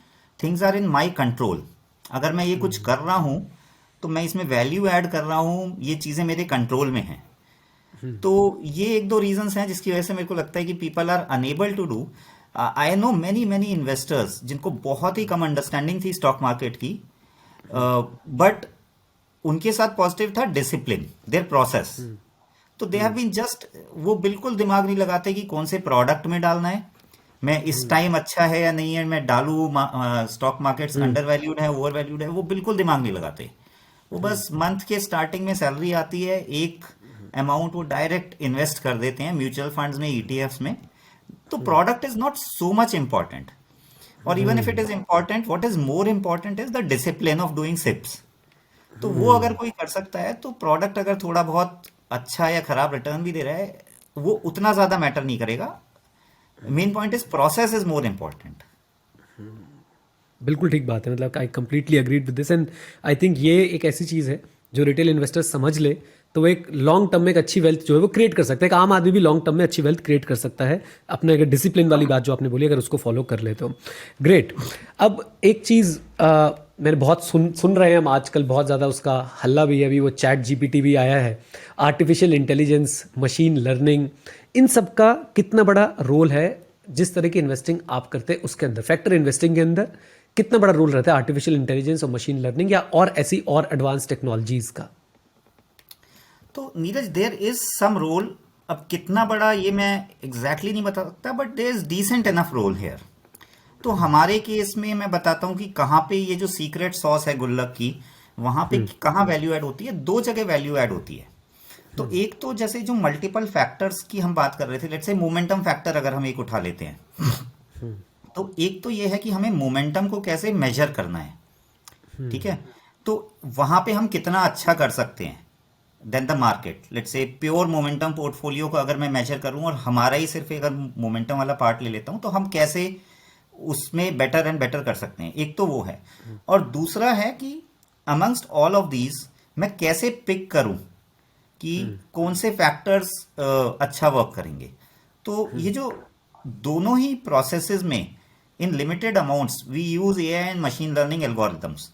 things are in my control. अगर मैं ये कुछ कर रहा हूं, तो मैं इसमें वैल्यू ऐड कर रहा हूं, ये चीजें मेरे कंट्रोल में हैं। तो ये एक दो रीजंस हैं जिसकी वजह से मेरे को लगता है कि people are unable to do. I know many many investors जिनको बहुत ही कम अंडरस्टैंडिंग थी स्टॉक मार्केट की, बट उनके साथ पॉजिटिव था डिसिप्लिन, देयर प्रोसेस। तो दे हैव बीन जस्ट, वो बिल्कुल दिमाग नहीं लगाते कि कौन से प्रोडक्ट में डालना है, मैं इस टाइम अच्छा है या नहीं है, मैं डालू, स्टॉक मार्केट्स अंडर वैल्यूड है, ओवर वैल्यूड है, वो बिल्कुल दिमाग नहीं लगाते। वो बस मंथ के स्टार्टिंग में सैलरी आती है, एक अमाउंट वो डायरेक्ट इन्वेस्ट कर देते हैं म्यूचुअल फंड्स में, ईटीएफ्स में। तो product is not so much important, और even if it is important, what is more important is the discipline of doing SIPs. तो वो अगर कोई कर सकता है, तो प्रोडक्ट अगर थोड़ा बहुत अच्छा या खराब रिटर्न भी दे रहा है, वो उतना ज्यादा मैटर नहीं करेगा। Main point is process is more important. बिल्कुल ठीक बात है, मतलब I completely agreed with this. And I think ये एक ऐसी चीज़ है जो रिटेल इन्वेस्टर्स समझ ले तो वो एक लॉन्ग टर्म में एक अच्छी वेल्थ जो है वो क्रिएट कर सकता है। एक आम आदमी भी लॉन्ग टर्म में अच्छी वेल्थ क्रिएट कर सकता है, अपने अगर डिसिप्लिन वाली बात जो आपने बोली अगर उसको फॉलो कर ले तो ग्रेट। अब एक चीज़ मैंने बहुत सुन रहे हैं हम आजकल, बहुत ज़्यादा उसका हल्ला भी है, अभी वो चैट जीपीटी भी आया है, आर्टिफिशियल इंटेलिजेंस, मशीन लर्निंग, इन सब का कितना बड़ा रोल है जिस तरह की इन्वेस्टिंग आप करते हैं उसके अंदर, फैक्टर इन्वेस्टिंग के अंदर कितना बड़ा रोल रहता है आर्टिफिशियल इंटेलिजेंस और मशीन लर्निंग या और ऐसी और एडवांस टेक्नोलॉजीज का? तो Neeraj, there is some role. अब कितना बड़ा ये मैं एग्जैक्टली नहीं बता सकता, but there is decent enough role here. तो हमारे केस में मैं बताता हूँ कि कहाँ पे ये जो सीक्रेट सॉस है गुल्लक की, वहां पे कहाँ वैल्यू ऐड होती है। दो जगह वैल्यू ऐड होती है। तो एक तो जैसे जो मल्टीपल फैक्टर्स की हम बात कर रहे थे, लेट्स से मोमेंटम फैक्टर अगर हम एक उठा लेते हैं, तो एक तो ये है कि हमें मोमेंटम को कैसे मेजर करना है, ठीक है। तो वहां पे हम कितना अच्छा कर सकते हैं than the market. Let's say pure momentum portfolio को अगर मैं मेजर करूं और हमारा ही सिर्फ अगर मोमेंटम वाला पार्ट ले लेता हूं, तो हम कैसे उसमें बेटर एंड बेटर कर सकते हैं। एक तो वो है, और दूसरा है कि अमंगस्ट ऑल ऑफ दीज मैं कैसे पिक करूं कि कौन से फैक्टर्स अच्छा वर्क करेंगे। तो ये जो दोनों ही प्रोसेसेस में in limited amounts, we use AI and machine learning algorithms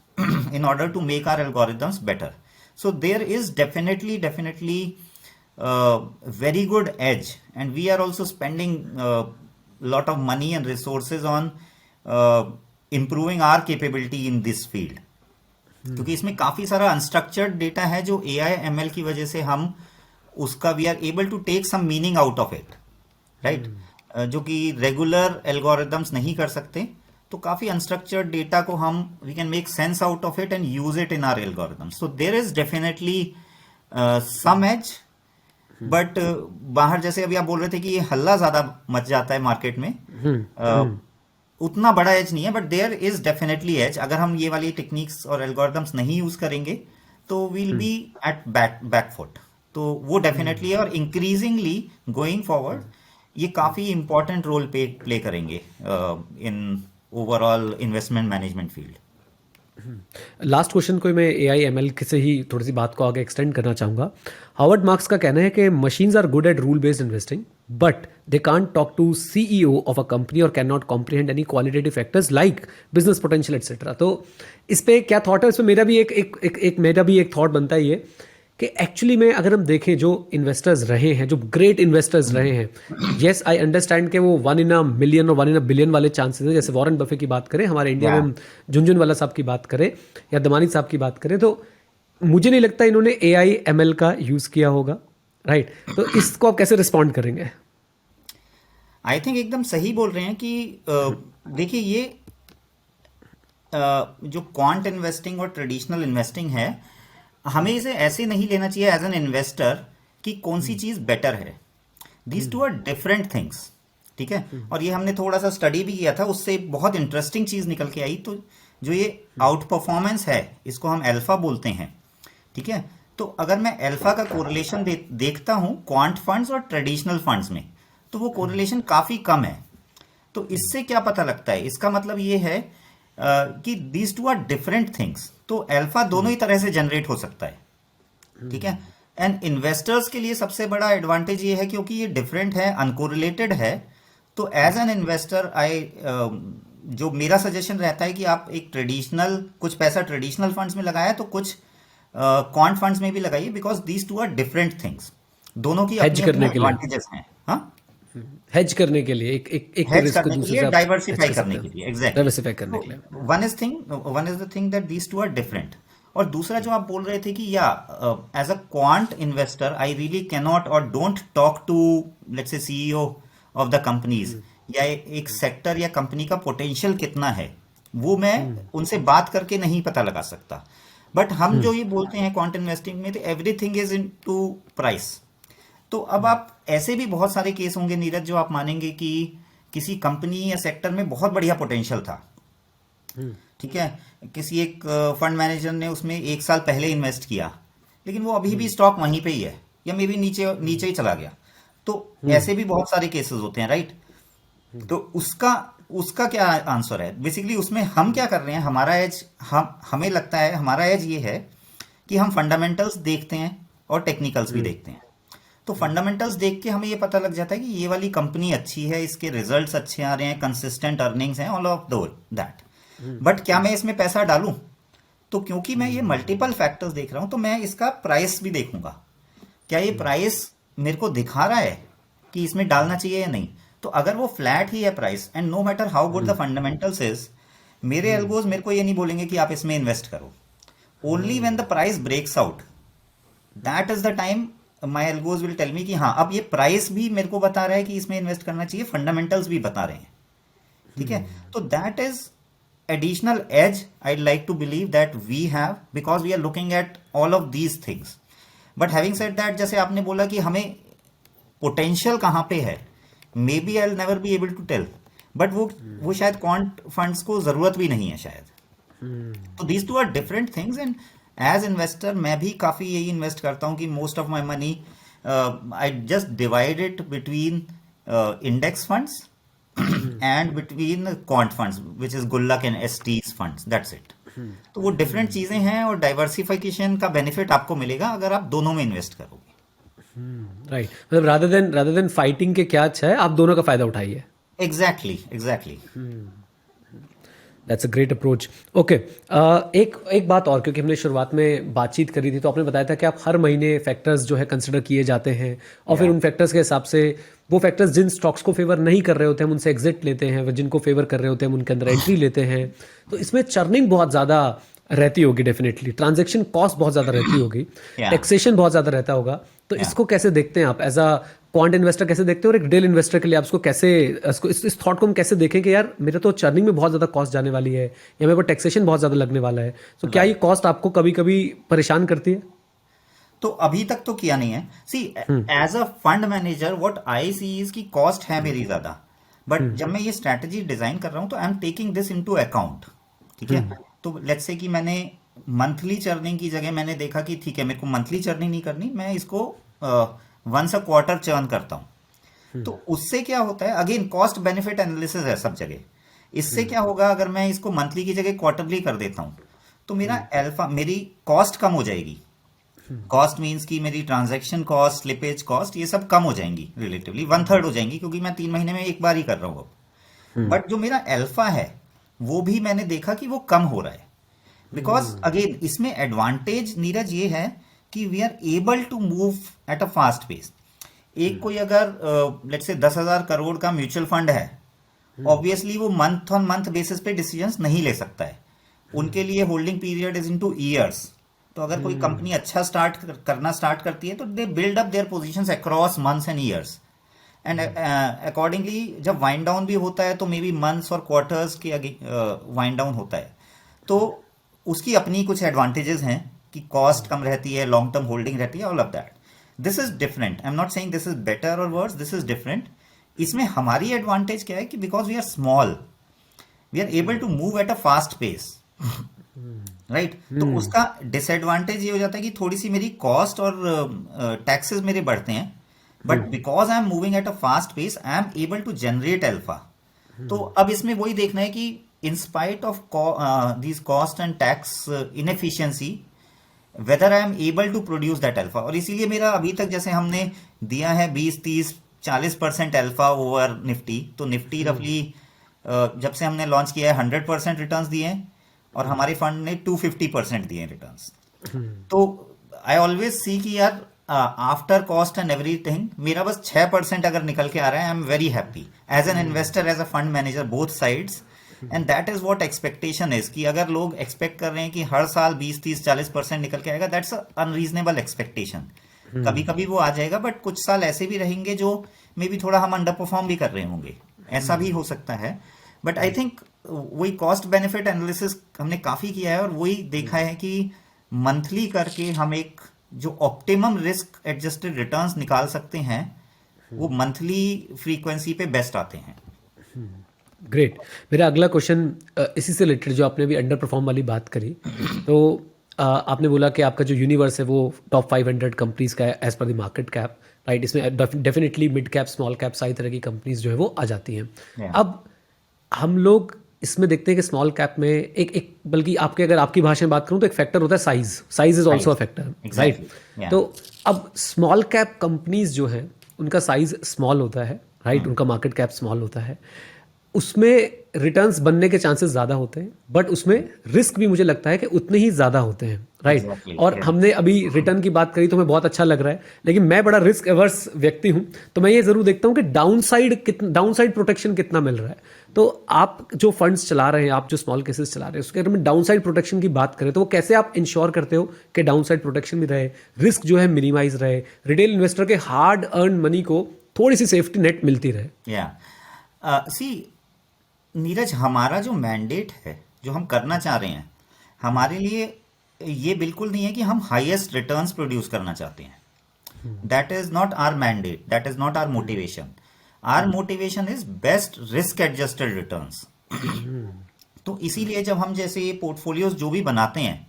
in order to make our algorithms better. So there is definitely very good edge, and we are also spending lot of money and resources on improving our capability in this field. क्योंकि इसमें काफी सारा अनस्ट्रक्चर्ड डेटा है जो AI ML की वजह से हम उसका we are able to take some meaning out of it, right, जो कि रेगुलर एल्गोरिदम्स नहीं कर सकते. तो काफी अनस्ट्रक्चर्ड डेटा को हम we can make sense out of it and use it in our algorithms. So there is definitely some edge, but बाहर जैसे अभी आप बोल रहे थे कि ये हल्ला ज्यादा मच जाता है मार्केट में, उतना बड़ा एज नहीं है, but there is definitely edge. अगर हम ये वाली टेक्निक्स और एल्गोरिदम्स नहीं यूज करेंगे तो वील बी एट बैकफुट. तो वो डेफिनेटली है, और इंक्रीजिंगली गोइंग फॉरवर्ड ये काफी इंपॉर्टेंट रोल प्ले करेंगे in overall investment management field. Last question को मैं AI/ML से ही थोड़ी सी बात को आगे एक्सटेंड करना चाहूँगा. हावर्ड मार्क्स का कहना है कि machines are good at rule based investing but they can't talk to CEO of a company और can not comprehend any qualitative factors like business potential etcetera. तो इस पे क्या थॉट है? इसमें मेरा भी एक थॉट बनता है ये कि एक्चुअली में अगर हम देखें जो इन्वेस्टर्स रहे हैं, जो ग्रेट इन्वेस्टर्स रहे हैं, येस आई अंडरस्टैंड कि वो 1 in a million और 1 in a billion वाले चांसेस हैं. जैसे वॉरेन बफे की बात करें, हमारे इंडिया में हम झुनझुनवाला साहब की बात करें या दमानी साहब की बात करें, तो मुझे नहीं लगता इन्होंने AI/ML का यूज़ किया होगा, राइट? तो इसको आप कैसे रिस्पॉन्ड करेंगे? आई थिंक एकदम सही बोल रहे हैं कि देखिए ये जो क्वांट इन्वेस्टिंग और ट्रेडिशनल इन्वेस्टिंग है, हमें इसे ऐसे नहीं लेना चाहिए एज एन इन्वेस्टर कि कौन सी चीज बेटर है. These two are different things, ठीक है. और ये हमने थोड़ा सा स्टडी भी किया था, उससे बहुत इंटरेस्टिंग चीज निकल के आई. तो जो ये आउट परफॉर्मेंस है, इसको हम अल्फा बोलते हैं, ठीक है. तो अगर मैं अल्फा का कोरिलेशन देखता हूं क्वांट फंड्स और ट्रेडिशनल फंड्स में, तो वो कोरिलेशन काफी कम है. तो इससे क्या पता लगता है? इसका मतलब ये है कि these two are different things. तो अल्फा दोनों ही तरह से जनरेट हो सकता है, ठीक है. एंड इन्वेस्टर्स के लिए सबसे बड़ा एडवांटेज ये है क्योंकि ये डिफरेंट है, अनकोरिलेटेड है. तो एज एन इन्वेस्टर जो मेरा सजेशन रहता है कि आप एक ट्रेडिशनल, कुछ पैसा ट्रेडिशनल फंड्स में लगाया तो कुछ क्वांट फंड्स में भी लगाइए, because these two are different things. दोनों की अपनी एडवांटेजेस हैं. हाँ, हेज करने के लिए, एक हेज रिस्क को करने के दूसरे लिए, से आप डाइवर्सिफाई hedge कर करने सकते के हैं. लिए, एग्जैक्टली. डाइवर्सिफाई करने के लिए. One is the thing that these two are different. और दूसरा जो आप बोल रहे थे कि या as a quant investor I really cannot और don't talk to let's say CEO of the companies, या एक सेक्टर या कंपनी का पोटेंशियल कितना है, वो मैं उनसे बात करके नहीं पता लगा सकता. बट हम जो ये बोलते हैं क्वांट इन्वेस्टिंग में, तो everything is in to price. तो अब आप ऐसे भी बहुत सारे केस होंगे नीरज, जो आप मानेंगे कि किसी कंपनी या सेक्टर में बहुत बढ़िया पोटेंशियल था, ठीक है. किसी एक फंड मैनेजर ने उसमें 1 साल पहले इन्वेस्ट किया, लेकिन वो अभी भी स्टॉक वहीं पे ही है, या मे बी नीचे नीचे ही चला गया. तो ऐसे भी बहुत सारे केसेस होते हैं, राइट. तो उसका क्या आंसर है? बेसिकली उसमें हम क्या कर रहे हैं, हमारा एज, हमें लगता है हमारा एज ये है कि हम फंडामेंटल्स देखते हैं और टेक्निकल्स भी देखते हैं. तो फंडामेंटल्स देख के हमें ये पता लग जाता है कि ये वाली कंपनी अच्छी है, इसके रिजल्ट्स अच्छे आ रहे हैं, कंसिस्टेंट अर्निंग्स हैं, ऑल ऑफ दैट. बट क्या मैं इसमें पैसा डालूं? तो क्योंकि मैं ये मल्टीपल फैक्टर्स देख रहा हूं, तो मैं इसका प्राइस भी देखूंगा. क्या ये प्राइस मेरे को दिखा रहा है कि इसमें डालना चाहिए या नहीं? तो अगर वो फ्लैट ही है price, and no matter how good the fundamentals is, मेरे एल्गोज मेरे को ये नहीं बोलेंगे कि आप इसमें इन्वेस्ट करो. Only when the price breaks out, that is the time my algos will tell me कि हाँ, अब ये प्राइस भी मेरे को बता रहा है कि इसमें इन्वेस्ट करना चाहिए, फंडामेंटल्स भी बता रहे हैं, ठीक है. तो that is additional edge I'd like to believe that we have, because we are looking at all of these things. But having said that, जैसे आपने बोला कि हमें potential कहाँ पे है, maybe I'll never be able to tell. But वो शायद quant funds को जरूरत भी नहीं है शायद. तो these two are different things, and as investor मैं भी काफी यही इन्वेस्ट करता हूँ कि most of my money I just divide it between index funds and between quant funds, which is Gullak and ST's funds. That's it. तो वो डिफरेंट चीजें हैं, और डाइवर्सिफिकेशन का बेनिफिट आपको मिलेगा अगर आप दोनों में इन्वेस्ट करोगे. राइट. मतलब rather than फाइटिंग के क्या अच्छा है, आप दोनों का फायदा उठाइए. Exactly. That's a great approach. Okay, एक बात और, क्योंकि हमने शुरुआत में बातचीत करी थी तो आपने बताया था कि आप हर महीने फैक्टर्स जो है कंसिडर किए जाते हैं और फिर या उन फैक्टर्स के हिसाब से वो फैक्टर्स जिन स्टॉक्स को फेवर नहीं कर रहे होते हैं हम उनसे एग्जिट लेते हैं, व जिनको फेवर कर रहे होते हैं हम उनके अंदर एंट्री लेते हैं। तो इसमें चर्निंग बहुत ज़्यादा रहती होगी, डेफिनेटली ट्रांजैक्शन कॉस्ट बहुत ज़्यादा रहती होगी, या टैक्सेशन बहुत ज़्यादा रहता होगा। तो या इसको कैसे देखते हैं आप एज अ क्वांट इन्वेस्टर, कैसे देखते हैं, और एक रिटेल इन्वेस्टर के लिए आप इसको कैसे, इसको इस थॉट को हम कैसे देखें कि यार मेरे तो चर्निंग में बहुत ज़्यादा कॉस्ट जाने वाली है या मेरे को टैक्सेशन बहुत ज़्यादा लगने वाला है। तो क्या ये राइट। कॉस्ट आपको कभी कभी परेशान करती है? तो अभी तक तो किया नहीं है। See, as a fund manager what I see is की कॉस्ट है मेरी ज्यादा, बट जब मैं ये स्ट्रैटेजी डिजाइन कर रहा हूं तो I am taking this into account. ठीक है, तो लेट्स से कि मैंने मंथली चर्निंग की जगह मैंने देखा कि ठीक है मेरे को मंथली चर्निंग नहीं करनी, मैं इसको वंस अ क्वार्टर चर्न करता हूं। तो उससे क्या होता है, अगेन कॉस्ट बेनिफिट एनालिसिस है सब जगह। इससे क्या होगा, अगर मैं इसको मंथली की जगह क्वार्टरली कर देता हूं तो मेरा अल्फा, मेरी कॉस्ट कम हो जाएगी। कॉस्ट मीन्स कि मेरी ट्रांजैक्शन कॉस्ट, स्लिपेज कॉस्ट, ये सब कम हो जाएंगी, रिलेटिवली वन थर्ड हो जाएंगी, क्योंकि मैं 3 महीने में एक बार ही कर रहा हूँ अब। बट जो मेरा अल्फा है वो भी मैंने देखा कि वो कम हो रहा है। बिकॉज अगेन इसमें एडवांटेज नीरज ये है कि we are able to move at a fast pace. एक कोई अगर लेट्स से 10,000 करोड़ का म्यूचुअल फंड है, ऑब्वियसली वो मंथ ऑन मंथ बेसिस पे डिसीजंस नहीं ले सकता है। उनके लिए holding period is into years. तो अगर कोई कंपनी अच्छा करना स्टार्ट करती है तो they build up their positions across months and years, and accordingly जब वाइंड डाउन भी होता है तो मे बी मंथ्स और क्वार्टर्स के वाइंड डाउन होता है। तो उसकी अपनी कुछ एडवांटेजेस हैं कि कॉस्ट कम रहती है, लॉन्ग टर्म होल्डिंग रहती है, all of that. This is different, I am not saying this is better और वर्स, दिस इज डिफरेंट। इसमें हमारी एडवांटेज क्या है कि because we are small, we are able to move at a fast pace, right. तो उसका डिसएडवांटेज ये हो जाता है कि थोड़ी सी मेरी कॉस्ट और टैक्सेस मेरे बढ़ते हैं, but because I am moving at a fast pace I am able to generate alpha. तो अब इसमें वही देखना है कि in spite of this cost and tax inefficiency whether I am able to produce that alpha. और इसीलिए मेरा अभी तक जैसे हमने दिया है 20, 30, 40% अल्फा ओवर निफ्टी, तो निफ्टी रफली जब से हमने लॉन्च किया है 100% रिटर्न्स दिए हैं और हमारे फंड ने 250% दिए रिटर्न्स। तो आई ऑलवेज सी कि यार आफ्टर कॉस्ट एंड एवरीथिंग मेरा बस 6% अगर निकल के आ रहा है, I am very happy as an investor, as a fund manager, both sides. And that is what expectation is कि अगर लोग एक्सपेक्ट कर रहे हैं कि हर साल 20, 30, 40% निकल के आएगा, दैट्स अनरीजनेबल एक्सपेक्टेशन। कभी कभी वो आ जाएगा, बट कुछ साल ऐसे भी रहेंगे जो मे बी थोड़ा हम अंडर परफॉर्म भी कर रहे होंगे, ऐसा भी हो सकता है। बट आई थिंक वही कॉस्ट बेनिफिट एनालिसिस हमने काफी किया है और वही देखा है कि मंथली करके हम एक जो ऑप्टिमम रिस्क एडजस्टेड रिटर्न्स निकाल सकते हैं वो मंथली फ्रीक्वेंसी पे बेस्ट आते हैं। ग्रेट। मेरा अगला क्वेश्चन इसी से रिलेटेड, जो आपने अभी अंडर परफॉर्म वाली बात करी, तो आपने बोला कि आपका जो यूनिवर्स है वो टॉप 500 कंपनीज का है as per the market cap, right. इसमें definitely mid cap, small cap, सारी तरह की कंपनीज जो है वो आ जाती हैं। Yeah. अब हम लोग इसमें देखते हैं कि स्मॉल कैप में एक बल्कि आपके, अगर आपकी भाषा में बात करूं तो एक फैक्टर होता है size is also a factor, right. Exactly. Yeah. तो अब स्मॉल कैप कंपनीज जो हैं उनका साइज स्मॉल होता है, राइट, उनका मार्केट कैप स्मॉल होता है, उसमें रिटर्न्स बनने के चांसेस ज़्यादा होते हैं, बट उसमें रिस्क भी मुझे लगता है कि उतने ही ज़्यादा होते हैं, राइट। Exactly. और Yeah. हमने अभी रिटर्न की बात करी तो हमें बहुत अच्छा लग रहा है, लेकिन मैं बड़ा रिस्क एवर्स व्यक्ति हूं, तो मैं ये ज़रूर देखता हूं कि डाउनसाइड प्रोटेक्शन कितना मिल रहा है। तो आप जो फंड्स चला रहे हैं, आप जो स्मॉल केसेस चला रहे हैं, उसके अगर हम डाउनसाइड प्रोटेक्शन की बात करें तो वो कैसे आप इंश्योर करते हो कि डाउनसाइड प्रोटेक्शन भी रहे, रिस्क जो है मिनिमाइज रहे, रिटेल इन्वेस्टर के हार्ड अर्न मनी को थोड़ी सी सेफ्टी नेट मिलती रहे। सी नीरज, हमारा जो मैंडेट है, जो हम करना चाह रहे हैं, हमारे लिए ये बिल्कुल नहीं है कि हम हाईएस्ट रिटर्न्स प्रोड्यूस करना चाहते हैं। That is not our mandate, that is not our motivation. Our motivation is best risk adjusted returns. तो इसीलिए जब हम जैसे ये पोर्टफोलियोज जो भी बनाते हैं,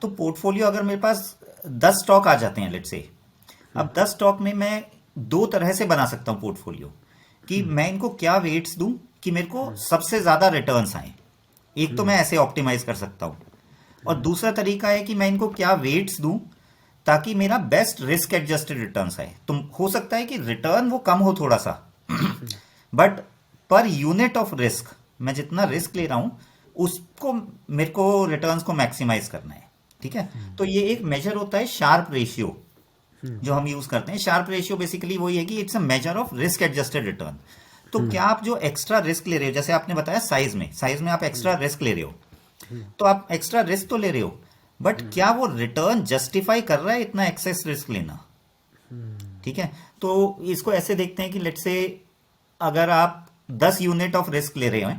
तो पोर्टफोलियो अगर मेरे पास 10 स्टॉक आ जाते हैं, लेट्स से, अब 10 स्टॉक में मैं 2 तरह से बना सकता हूं पोर्टफोलियो, कि मैं इनको क्या वेट्स दूं कि मेरे को सबसे ज्यादा रिटर्न्स आए। एक तो मैं ऐसे ऑप्टिमाइज कर सकता हूं, और दूसरा तरीका है कि मैं इनको क्या वेट्स दूं ताकि मेरा बेस्ट रिस्क एडजस्टेड रिटर्न्स आए। तो हो सकता है कि रिटर्न वो कम हो थोड़ा सा, बट पर यूनिट ऑफ रिस्क मैं जितना रिस्क ले रहा हूं उसको मेरे को रिटर्न्स को मैक्सिमाइज करना है। ठीक है, तो ये एक मेजर होता है शार्प रेशियो जो हम यूज करते हैं। शार्प रेशियो बेसिकली वही है कि it's a measure of risk adjusted return. तो क्या आप जो एक्स्ट्रा रिस्क ले रहे हो, जैसे आपने बताया साइज में आप एक्स्ट्रा रिस्क ले रहे हो, तो आप एक्स्ट्रा रिस्क तो ले रहे हो, बट क्या वो रिटर्न जस्टिफाई कर रहा है इतना एक्सेस रिस्क लेना? ठीक है, तो इसको ऐसे देखते हैं कि लेट्स से अगर आप 10 यूनिट ऑफ रिस्क ले रहे हो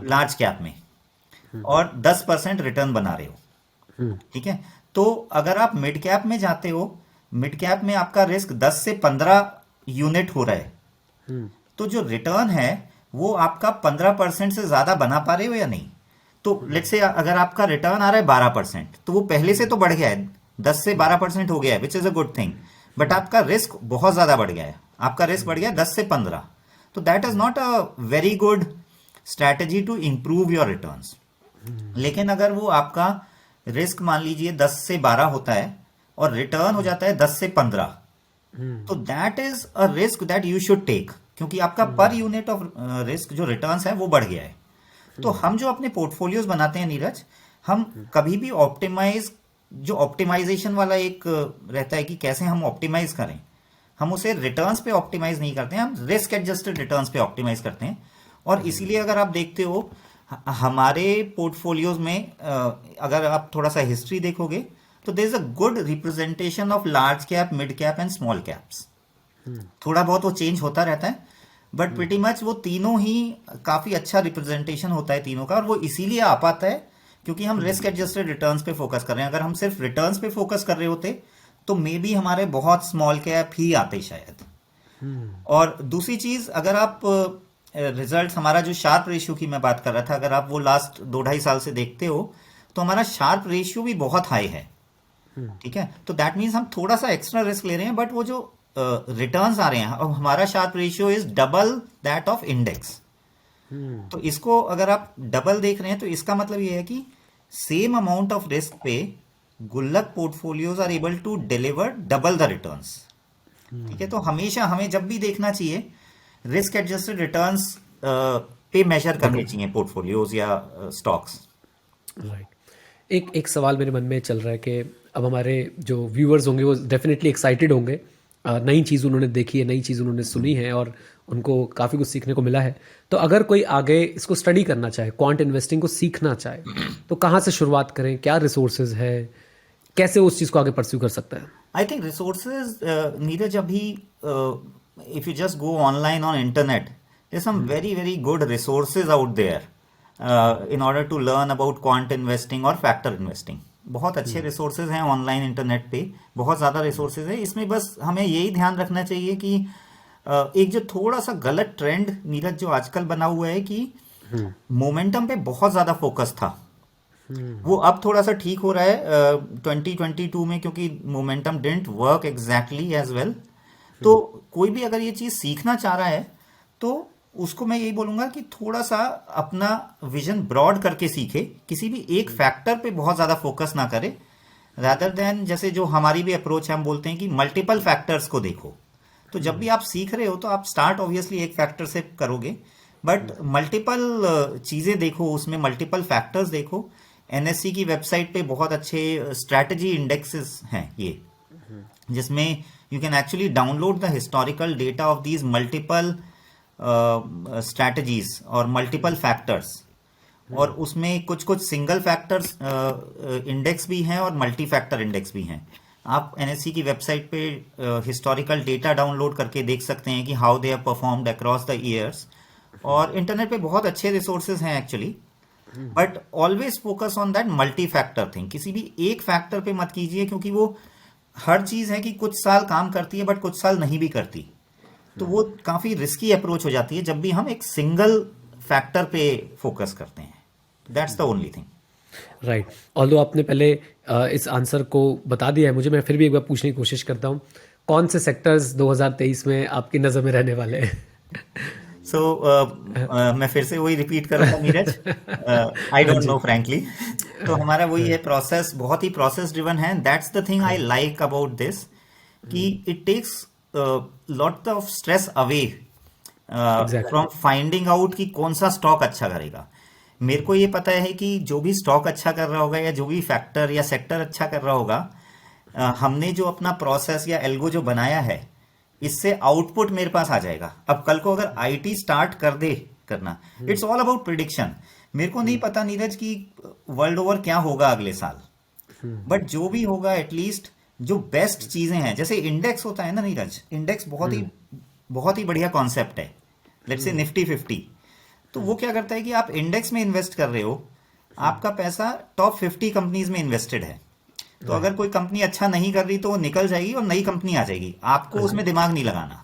लार्ज कैप में और 10% रिटर्न बना रहे हो, ठीक है, तो अगर आप मिड कैप में जाते हो, मिड कैप में आपका रिस्क 10 से 15 यूनिट हो रहा है, तो जो रिटर्न है वो आपका 15% से ज्यादा बना पा रहे हो या नहीं? तो लेट्स से अगर आपका रिटर्न आ रहा है 12%, तो वो पहले से तो बढ़ गया है, 10 से 12% हो गया है, which is a good thing, but आपका रिस्क बहुत ज्यादा बढ़ गया है, आपका रिस्क बढ़ गया 10 से 15, तो that is not a very good strategy to improve your returns. लेकिन अगर वो आपका रिस्क मान लीजिए 10 से 12 होता है और रिटर्न हो जाता है 10 से 15, तो that is a risk that you should take, क्योंकि आपका पर यूनिट ऑफ रिस्क जो रिटर्न्स है वो बढ़ गया है। तो हम जो अपने पोर्टफोलियोज बनाते हैं नीरज, हम कभी भी ऑप्टिमाइजेशन वाला एक रहता है कि कैसे हम ऑप्टिमाइज करें, हम उसे रिटर्न्स पे ऑप्टिमाइज नहीं करते हैं, हम रिस्क एडजस्टेड रिटर्न्स पे ऑप्टिमाइज करते हैं। और इसीलिए अगर आप देखते हो हमारे पोर्टफोलियोज में अगर आप थोड़ा सा हिस्ट्री देखोगे तो there is a good representation of large cap, mid cap and small caps. थोड़ा बहुत वो चेंज होता रहता है, बट प्रीटी मच वो तीनों ही काफी अच्छा रिप्रेजेंटेशन होता है तीनों का, और वो इसीलिए आ पाता है क्योंकि हम रिस्क एडजस्टेड रिटर्न्स पे फोकस कर रहे हैं। अगर हम सिर्फ रिटर्न्स पे फोकस कर रहे होते तो मे बी हमारे बहुत स्मॉल कैप ही आते शायद। और दूसरी चीज, अगर आप रिजल्ट हमारा जो शार्प रेशियो की मैं बात कर रहा था, अगर आप वो लास्ट 2-2.5 साल से देखते हो तो हमारा शार्प रेशियो भी बहुत हाई है। ठीक है, तो दैट मीन्स हम थोड़ा सा एक्स्ट्रा रिस्क ले रहे हैं, बट वो जो रिटर्न्स आ रहे हैं, अब हमारा Sharpe ratio is double that of index. तो इसको अगर आप डबल देख रहे हैं तो इसका मतलब ये है कि सेम अमाउंट ऑफ रिस्क पे Gullak portfolios are able to deliver double the returns. ठीक है, तो हमेशा हमें जब भी देखना चाहिए रिस्क एडजस्टेड रिटर्न्स पे मेजर करने चाहिए पोर्टफोलियोज या स्टॉक्स। राइट। एक सवाल मेरे मन में चल रहा है कि अब हमारे जो व्यूअर्स होंगे वो डेफिनेटली एक्साइटेड होंगे, नई चीज़ उन्होंने देखी है, नई चीज़ उन्होंने सुनी है और उनको काफ़ी कुछ सीखने को मिला है। तो अगर कोई आगे इसको स्टडी करना चाहे, क्वांट इन्वेस्टिंग को सीखना चाहे, तो कहाँ से शुरुआत करें, क्या रिसोर्सेज है, कैसे उस चीज़ को आगे परस्यू कर सकता है? आई थिंक रिसोर्सेज नीरज, अभी if you just go online on internet, there some very very good resources out there in order to learn about quant investing और फैक्टर इन्वेस्टिंग। बहुत अच्छे रिसोर्सेज हैं ऑनलाइन इंटरनेट पे, बहुत ज़्यादा रिसोर्सेज है। इसमें बस हमें यही ध्यान रखना चाहिए कि एक जो थोड़ा सा गलत ट्रेंड नीरज जो आजकल बना हुआ है कि मोमेंटम पे बहुत ज़्यादा फोकस था, वो अब थोड़ा सा ठीक हो रहा है 2022 में, क्योंकि momentum didn't work exactly as well. तो कोई भी अगर ये चीज़ सीखना चाह रहा है तो उसको मैं यही बोलूंगा कि थोड़ा सा अपना विजन ब्रॉड करके सीखे, किसी भी एक फैक्टर पे बहुत ज्यादा फोकस ना करे, रादर देन जैसे जो हमारी भी अप्रोच है, हम बोलते हैं कि मल्टीपल फैक्टर्स को देखो। तो जब भी आप सीख रहे हो तो आप स्टार्ट ऑब्वियसली एक फैक्टर से करोगे, बट मल्टीपल चीजें देखो, उसमें मल्टीपल फैक्टर्स देखो। एनएससी की वेबसाइट पे बहुत अच्छे स्ट्रैटेजी इंडेक्सेस हैं ये, जिसमें you can actually download the historical data of these multiple strategies और मल्टीपल फैक्टर्स, और उसमें कुछ कुछ सिंगल फैक्टर्स इंडेक्स भी हैं और मल्टी फैक्टर इंडेक्स भी हैं। आप एनएससी की वेबसाइट पे हिस्टोरिकल डेटा डाउनलोड करके देख सकते हैं कि how they have performed across the years, और इंटरनेट पे बहुत अच्छे रिसोर्सेज हैं actually, but always focus on that multi factor thing. किसी भी एक फैक्टर पे मत कीजिए, क्योंकि वो हर चीज है कि कुछ साल काम करती है बट कुछ साल नहीं भी करती, तो वो काफी रिस्की अप्रोच हो जाती है जब भी हम एक सिंगल फैक्टर पे फोकस करते हैं। That's the only thing. Right. Although आपने पहले इस आंसर को बता दिया है मुझे, मैं फिर भी एक बार पूछने की कोशिश करता हूँ, कौन से सेक्टर्स 2023 में आपकी नज़र में रहने वाले हैं? सो मैं फिर से वही रिपीट करूंगा Neeraj, I don't know frankly. तो हमारा वही है, प्रोसेस, बहुत ही प्रोसेस ड्रिवन है। That's the thing I like about this, कि it takes lot of stress away from finding out कि कौन सा स्टॉक अच्छा करेगा। मेरे को ये पता है कि जो भी स्टॉक अच्छा कर रहा होगा या जो भी फैक्टर या सेक्टर अच्छा कर रहा होगा, हमने जो अपना प्रोसेस या एल्गो जो बनाया है, इससे आउटपुट मेरे पास आ जाएगा। अब कल को अगर आईटी स्टार्ट कर दे करना, इट्स ऑल अबाउट प्रिडिक्शन। मेरे को नहीं पता नीरज कि वर्ल्ड ओवर क्या होगा अगले साल, बट जो भी होगा एटलीस्ट जो बेस्ट चीजें हैं, जैसे इंडेक्स होता है ना नीरज, इंडेक्स बहुत ही बढ़िया कॉन्सेप्ट है। लेट्स से निफ्टी 50, तो वो क्या करता है कि आप इंडेक्स में इन्वेस्ट कर रहे हो, आपका पैसा टॉप 50 कंपनीज में इन्वेस्टेड है। तो अगर कोई कंपनी अच्छा नहीं कर रही तो वो निकल जाएगी और नई कंपनी आ जाएगी, आपको उसमें दिमाग नहीं लगाना।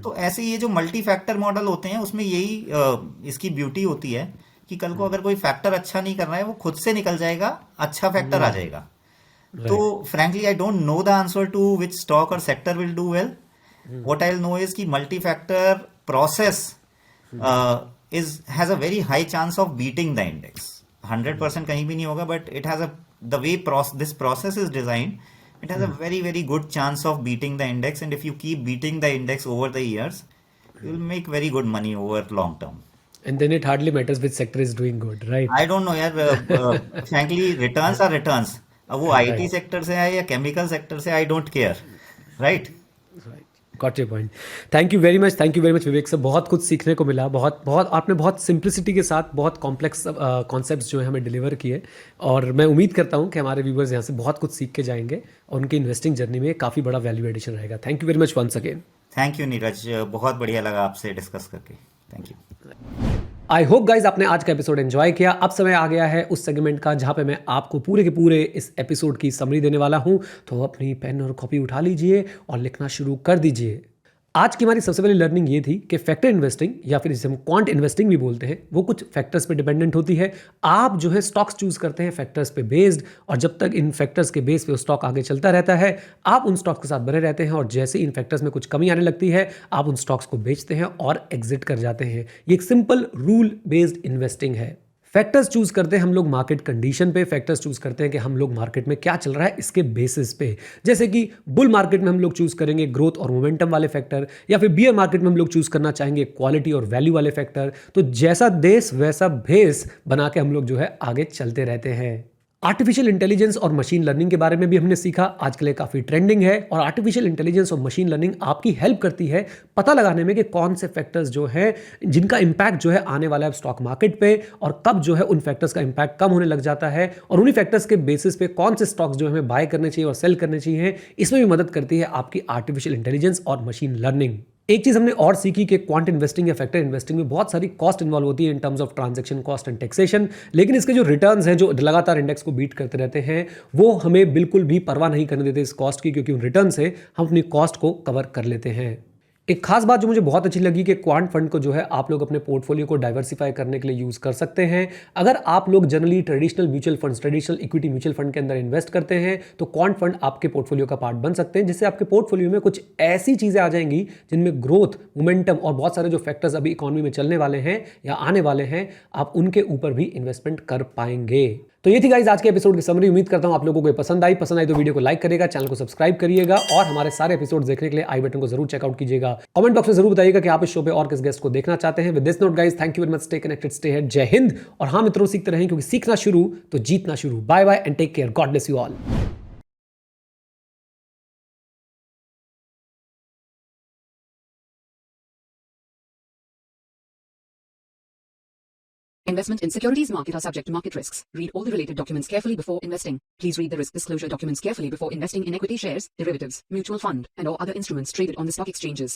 तो ऐसे ये जो मल्टी फैक्टर मॉडल होते हैं उसमें यही इसकी ब्यूटी होती है कि कल को अगर कोई फैक्टर अच्छा नहीं कर रहा है वो खुद से निकल जाएगा, अच्छा फैक्टर आ जाएगा। तो frankly I don't know the answer to which stock और sector will do well. What I know is कि multi factor process has a very high chance of beating the index. 100% कहीं भी नहीं होगा, but it has the way this process is designed, it has a very good chance of beating the index, and if you keep beating the index over the years, you will make very good money over long term. And then it hardly matters which sector is doing good, right? I don't know यार, frankly returns are returns। अब वो IT सेक्टर से है या केमिकल सेक्टर से, I don't care, right? Got your point. Thank you very much Vivek sir, बहुत कुछ सीखने को मिला। आपने बहुत सिंप्लिसिटी के साथ बहुत कॉम्प्लेक्स कॉन्सेप्ट्स जो है हमें डिलीवर किए, और मैं उम्मीद करता हूं कि हमारे व्यूवर्स यहाँ से बहुत कुछ सीख के जाएंगे और उनकी इन्वेस्टिंग जर्नी में काफ़ी बड़ा वैल्यू एडिशन रहेगा। Thank you very much once again. Thank you Neeraj, बहुत बढ़िया लगा आपसे डिस्कस करके। Thank you. I hope guys आपने आज का एपिसोड एंजॉय किया। अब समय आ गया है उस सेगमेंट का जहां पे मैं आपको पूरे के पूरे इस एपिसोड की समरी देने वाला हूं। तो अपनी पेन और कॉपी उठा लीजिए और लिखना शुरू कर दीजिए। आज की हमारी सबसे पहली लर्निंग ये थी कि फैक्टर इन्वेस्टिंग, या फिर जिसे हम क्वांट इन्वेस्टिंग भी बोलते हैं, वो कुछ फैक्टर्स पे डिपेंडेंट होती है। आप जो है स्टॉक्स चूज करते हैं फैक्टर्स पे बेस्ड, और जब तक इन फैक्टर्स के बेस पे वो स्टॉक आगे चलता रहता है, आप उन स्टॉक्स के साथ बने रहते हैं, और जैसे इन फैक्टर्स में कुछ कमी आने लगती है, आप उन स्टॉक्स को बेचते हैं और एग्जिट कर जाते हैं। ये एक सिंपल रूल बेस्ड इन्वेस्टिंग है। फैक्टर्स चूज करते हैं हम लोग मार्केट कंडीशन पे, फैक्टर्स चूज करते हैं कि हम लोग मार्केट में क्या चल रहा है इसके बेसिस पे। जैसे कि बुल मार्केट में हम लोग चूज करेंगे ग्रोथ और मोमेंटम वाले फैक्टर, या फिर बियर मार्केट में हम लोग चूज करना चाहेंगे क्वालिटी और वैल्यू वाले फैक्टर। तो जैसा देश वैसा भेस बना के हम लोग जो है आगे चलते रहते हैं। आर्टिफिशियल इंटेलिजेंस और मशीन लर्निंग के बारे में भी हमने सीखा, आजकल ये काफ़ी ट्रेंडिंग है। और आर्टिफिशियल इंटेलिजेंस और मशीन लर्निंग आपकी हेल्प करती है पता लगाने में कि कौन से फैक्टर्स जो है जिनका इंपैक्ट जो है आने वाला है स्टॉक मार्केट पे, और कब जो है उन फैक्टर्स का इंपैक्ट कम होने लग जाता है, और उन्हीं फैक्टर्स के बेसिस पे कौन से स्टॉक्स जो हमें बाय करने चाहिए और सेल करने चाहिए। इसमें भी मदद करती है आपकी आर्टिफिशियल इंटेलिजेंस और मशीन लर्निंग। एक चीज हमने और सीखी कि क्वांट इन्वेस्टिंग या फैक्टर इन्वेस्टिंग में बहुत सारी कॉस्ट इन्वॉल्व होती है in terms of transaction cost and taxation, लेकिन इसके जो रिटर्न्स हैं जो लगातार इंडेक्स को बीट करते रहते हैं, वो हमें बिल्कुल भी परवाह नहीं करने देते इस कॉस्ट की, क्योंकि उन रिटर्न से हम अपनी कॉस्ट को कवर कर लेते हैं। एक खास बात जो मुझे बहुत अच्छी लगी कि क्वांट फंड को जो है आप लोग अपने पोर्टफोलियो को डाइवर्सिफाई करने के लिए यूज कर सकते हैं। अगर आप लोग generally traditional mutual funds, traditional equity mutual fund के अंदर इन्वेस्ट करते हैं, तो क्वांट फंड आपके पोर्टफोलियो का पार्ट बन सकते हैं, जिससे आपके पोर्टफोलियो में कुछ ऐसी चीजें आ जाएंगी जिनमें ग्रोथ, मोमेंटम और बहुत सारे जो फैक्टर्स अभी इकोनॉमी में चलने वाले हैं या आने वाले हैं, आप उनके ऊपर भी इन्वेस्टमेंट कर पाएंगे। तो ये थी गाइस आज के एपिसोड की समरी। उम्मीद करता हूं आप लोगों को ये पसंद आई तो वीडियो को लाइक करिएगा, चैनल को सब्सक्राइब करिएगा, और हमारे सारे एपिसोड देखने के लिए आई बटन को जरूर चेकआउट कीजिएगा। कमेंट बॉक्स में जरूर बताइएगा कि आप इस शो पे और किस गेस्ट को देखना चाहते हैं। With this note guys, thank you very much, stay connected, stay here, जय हिंद। और हाँ मित्रों, सीखते रहें, क्योंकि सीखना शुरू तो जीतना शुरू। Bye bye and take care, God bless you all. Investment in securities market are subject to market risks. Read all the related documents carefully before investing. Please read the risk disclosure documents carefully before investing in equity shares, derivatives, mutual fund, and or other instruments traded on the stock exchanges.